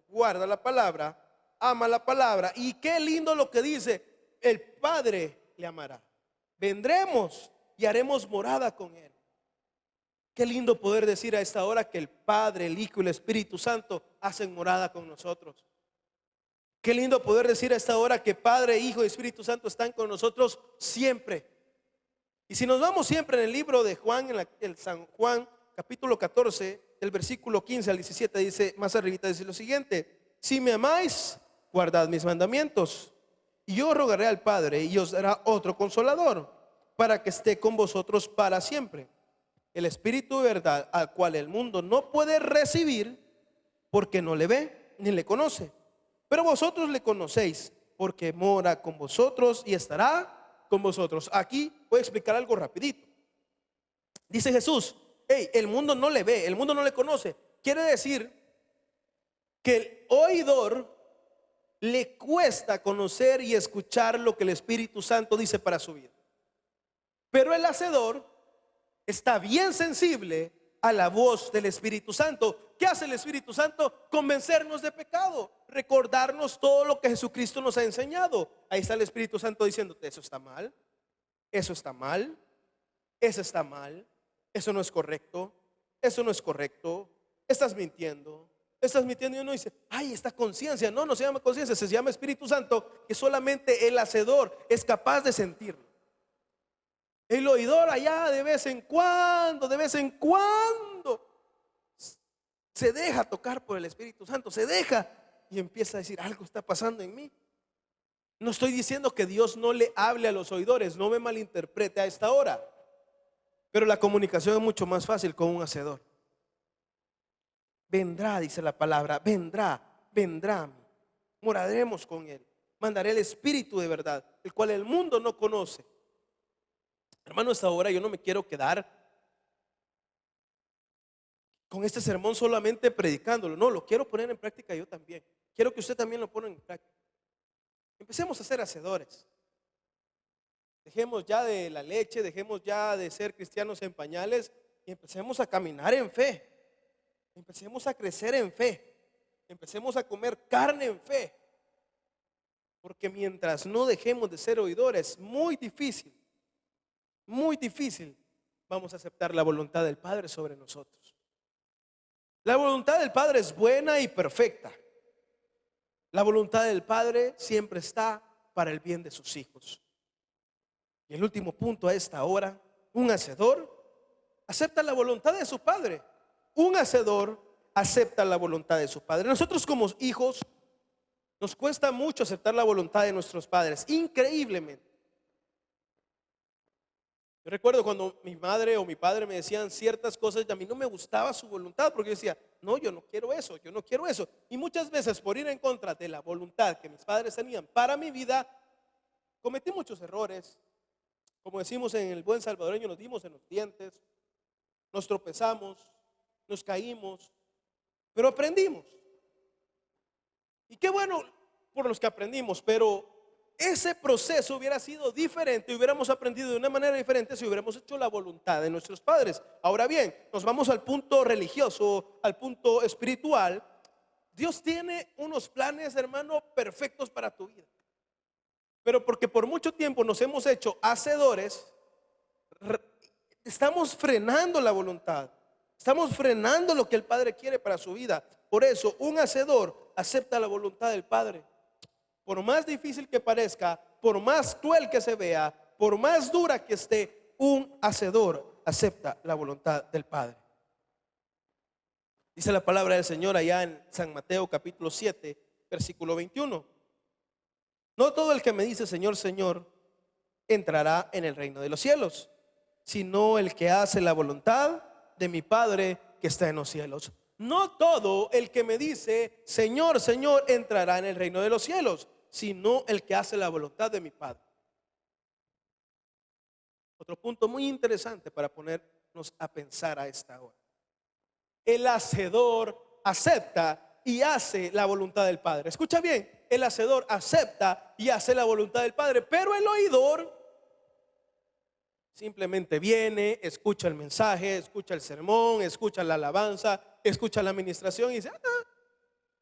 guarda la palabra, ama la palabra, y qué lindo lo que dice: el Padre le amará, vendremos y haremos morada con él. Qué lindo poder decir a esta hora que el Padre, el Hijo y el Espíritu Santo hacen morada con nosotros. Qué lindo poder decir a esta hora que Padre, Hijo y Espíritu Santo están con nosotros siempre. Y si nos vamos siempre en el libro de Juan, en el San Juan, capítulo 14, del versículo 15 al 17, dice, más arribita dice lo siguiente: si me amáis, guardad mis mandamientos, y yo rogaré al Padre, y os dará otro consolador, para que esté con vosotros para siempre, el Espíritu de verdad, al cual el mundo no puede recibir, porque no le ve ni le conoce. Pero vosotros le conocéis, porque mora con vosotros y estará con vosotros. Aquí voy a explicar algo rapidito. Dice Jesús: hey, el mundo no le ve, el mundo no le conoce. Quiere decir que el oidor le cuesta conocer y escuchar lo que el Espíritu Santo dice para su vida. Pero el hacedor está bien sensible a la voz del Espíritu Santo. ¿Qué hace el Espíritu Santo? Convencernos de pecado, recordarnos todo lo que Jesucristo nos ha enseñado. Ahí está el Espíritu Santo diciéndote: eso está mal, eso está mal, eso está mal, eso no es correcto, eso no es correcto, estás mintiendo. Y uno dice: ay, esta conciencia. No, no se llama conciencia, se llama Espíritu Santo, que solamente el hacedor es capaz de sentirlo. El oidor allá de vez en cuando se deja tocar por el Espíritu Santo, se deja y empieza a decir: algo está pasando en mí. No estoy diciendo que Dios no le hable a los oidores, no me malinterprete a esta hora, pero la comunicación es mucho más fácil con un hacedor. Vendrá, dice la palabra, vendrá, moraremos con él, mandaré el Espíritu de verdad, el cual el mundo no conoce. Hermano, esta hora yo no me quiero quedar con este sermón solamente predicándolo. No, lo quiero poner en práctica yo también. Quiero que usted también lo ponga en práctica. Empecemos a ser hacedores. Dejemos ya de la leche, dejemos ya de ser cristianos en pañales y empecemos a caminar en fe. Empecemos a crecer en fe. Empecemos a comer carne en fe. Porque mientras no dejemos de ser oidores, muy difícil vamos a aceptar la voluntad del Padre sobre nosotros. La voluntad del Padre es buena y perfecta. La voluntad del Padre siempre está para el bien de sus hijos. Y el último punto a esta hora: un hacedor acepta la voluntad de su Padre. Un hacedor acepta la voluntad de su Padre. Nosotros como hijos nos cuesta mucho aceptar la voluntad de nuestros padres, increíblemente. Yo recuerdo cuando mi madre o mi padre me decían ciertas cosas y a mí no me gustaba su voluntad, porque yo decía: no, yo no quiero eso, yo no quiero eso. Y muchas veces, por ir en contra de la voluntad que mis padres tenían para mi vida, cometí muchos errores. Como decimos en el buen salvadoreño, nos dimos en los dientes, nos tropezamos, nos caímos, pero aprendimos. Y qué bueno por los que aprendimos, pero ese proceso hubiera sido diferente, hubiéramos aprendido de una manera diferente si hubiéramos hecho la voluntad de nuestros padres. Ahora bien, nos vamos al punto religioso, al punto espiritual. Dios tiene unos planes, hermano, perfectos para tu vida. Pero porque por mucho tiempo nos hemos hecho hacedores, estamos frenando la voluntad. Estamos frenando lo que el Padre quiere para su vida. Por eso, un hacedor acepta la voluntad del Padre. Por más difícil que parezca, por más cruel que se vea, por más dura que esté, un hacedor acepta la voluntad del Padre. Dice la palabra del Señor allá en San Mateo capítulo 7, versículo 21. No todo el que me dice Señor, Señor, entrará en el reino de los cielos, sino el que hace la voluntad de mi Padre que está en los cielos. No todo el que me dice Señor, Señor, entrará en el reino de los cielos, sino el que hace la voluntad de mi Padre. Otro punto muy interesante para ponernos a pensar a esta hora. El hacedor acepta y hace la voluntad del Padre. Escucha bien, el hacedor acepta y hace la voluntad del Padre, pero el oidor simplemente viene, escucha el mensaje, escucha el sermón, escucha la alabanza, escucha la administración y dice,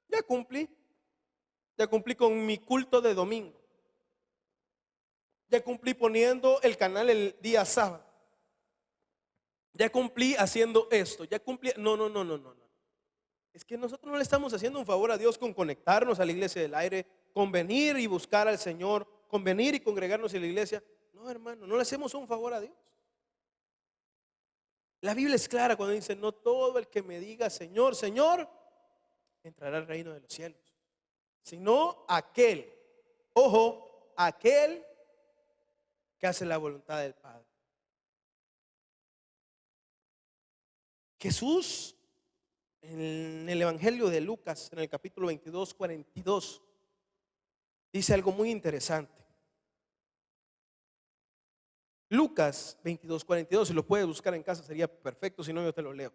ya cumplí con mi culto de domingo. Ya cumplí poniendo el canal el día sábado. Ya cumplí haciendo esto. Ya cumplí. No. Es que nosotros no le estamos haciendo un favor a Dios con conectarnos a la iglesia del aire, con venir y buscar al Señor, con venir y congregarnos en la iglesia. No, hermano, no le hacemos un favor a Dios. La Biblia es clara cuando dice, no todo el que me diga Señor, Señor, entrará al reino de los cielos, sino aquel, ojo, aquel que hace la voluntad del Padre. Jesús en el Evangelio de Lucas, en el capítulo 22, 42, dice algo muy interesante. Lucas 22, 42, si lo puedes buscar en casa sería perfecto, si no yo te lo leo.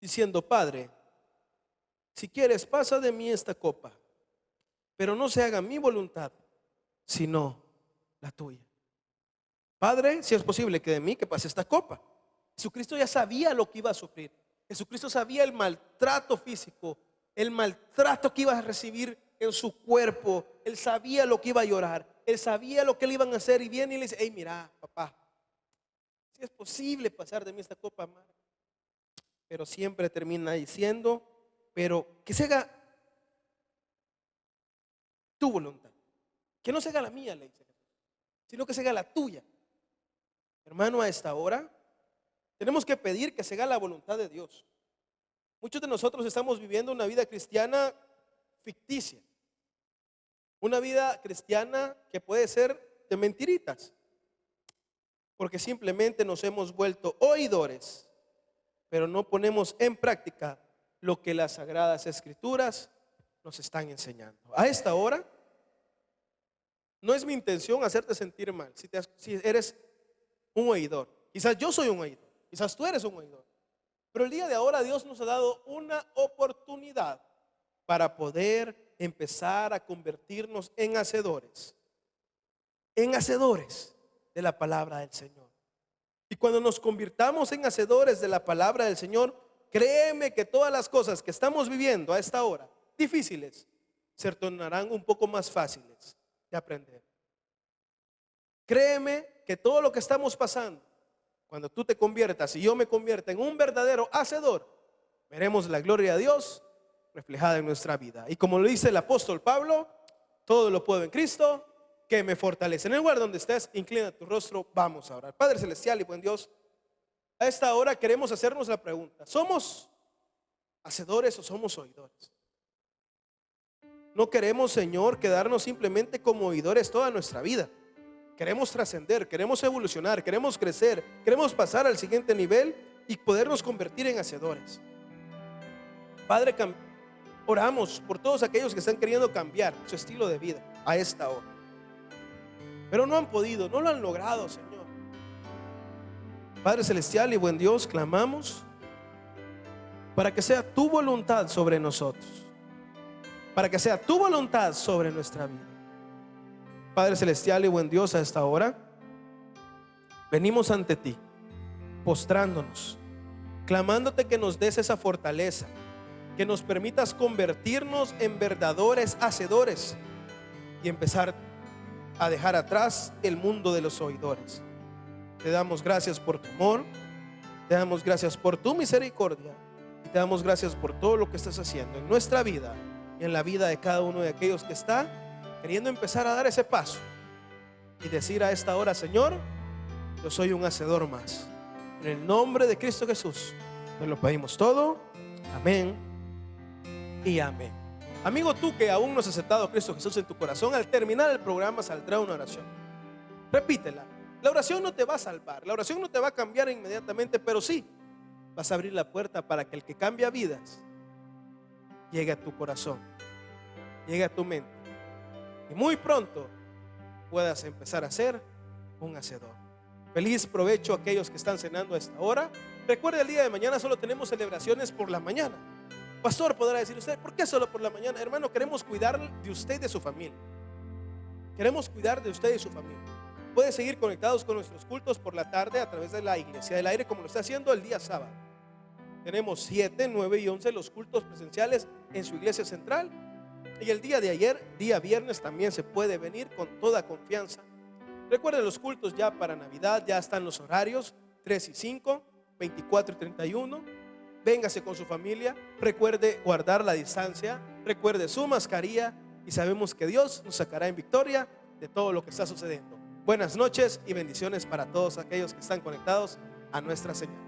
Diciendo, Padre, si quieres pasa de mí esta copa, pero no se haga mi voluntad, sino la tuya. Padre, si es posible que de mí que pase esta copa. Jesucristo ya sabía lo que iba a sufrir. Jesucristo sabía el maltrato físico, el maltrato que iba a recibir en su cuerpo. Él sabía lo que iba a llorar. Él sabía lo que le iban a hacer. Y viene y le dice, hey, mira, papá, si es posible pasar de mí esta copa amarga. Pero siempre termina diciendo, pero que se haga tu voluntad. Que no se haga la mía, le dice, sino que se haga la tuya. Hermano, a esta hora tenemos que pedir que se haga la voluntad de Dios. Muchos de nosotros estamos viviendo una vida cristiana ficticia. Una vida cristiana que puede ser de mentiritas. Porque simplemente nos hemos vuelto oidores, pero no ponemos en práctica lo que las Sagradas Escrituras nos están enseñando. A esta hora, no es mi intención hacerte sentir mal si eres un oidor. Quizás yo soy un oidor. Quizás tú eres un oidor. Pero el día de ahora Dios nos ha dado una oportunidad para poder empezar a convertirnos en hacedores de la palabra del Señor. Y cuando nos convirtamos en hacedores de la palabra del Señor, créeme que todas las cosas que estamos viviendo a esta hora, difíciles, se tornarán un poco más fáciles de aprender. Créeme que todo lo que estamos pasando, cuando tú te conviertas y yo me convierta en un verdadero hacedor, veremos la gloria de Dios reflejada en nuestra vida. Y como lo dice el apóstol Pablo, todo lo puedo en Cristo que me fortalece. En el lugar donde estés, inclina tu rostro, vamos a orar. Padre celestial y buen Dios, a esta hora queremos hacernos la pregunta: ¿somos hacedores o somos oidores? No queremos, Señor, quedarnos simplemente como oidores toda nuestra vida. Queremos trascender, queremos evolucionar, queremos crecer, queremos pasar al siguiente nivel y podernos convertir en hacedores. Padre, oramos por todos aquellos que están queriendo cambiar su estilo de vida a esta hora, pero no han podido, no lo han logrado, Señor. Padre celestial y buen Dios, clamamos para que sea tu voluntad sobre nosotros, para que sea tu voluntad sobre nuestra vida. Padre celestial y buen Dios, a esta hora venimos ante ti, postrándonos, clamándote que nos des esa fortaleza, que nos permitas convertirnos en verdaderos hacedores y empezar a dejar atrás el mundo de los oidores. Te damos gracias por tu amor, te damos gracias por tu misericordia y te damos gracias por todo lo que estás haciendo en nuestra vida y en la vida de cada uno de aquellos que está queriendo empezar a dar ese paso y decir a esta hora: Señor, yo soy un hacedor más. En el nombre de Cristo Jesús te lo pedimos todo. Amén y amén. Amigo, tú que aún no has aceptado a Cristo Jesús en tu corazón, al terminar el programa saldrá una oración. Repítela. La oración no te va a salvar, la oración no te va a cambiar inmediatamente, pero sí vas a abrir la puerta para que el que cambia vidas llegue a tu corazón. llegue a tu mente y muy pronto puedas empezar a ser un hacedor. Feliz provecho a aquellos que están cenando a esta hora. Recuerde, el día de mañana solo tenemos celebraciones por la mañana. Pastor, podrá decir usted, ¿por qué solo por la mañana? Hermano, queremos cuidar de usted y de su familia. Queremos cuidar de usted y su familia. Puede seguir conectados con nuestros cultos por la tarde a través de la Iglesia del Aire, como lo está haciendo el día sábado. Tenemos 7, 9 y 11 los cultos presenciales en su iglesia central. Y el día de ayer, día viernes, también se puede venir con toda confianza. Recuerden, los cultos ya para Navidad, ya están los horarios 3 y 5, 24 y 31. Véngase con su familia. Recuerde guardar la distancia. Recuerde su mascarilla. Y sabemos que Dios nos sacará en victoria de todo lo que está sucediendo. Buenas noches y bendiciones para todos aquellos que están conectados a nuestra señal.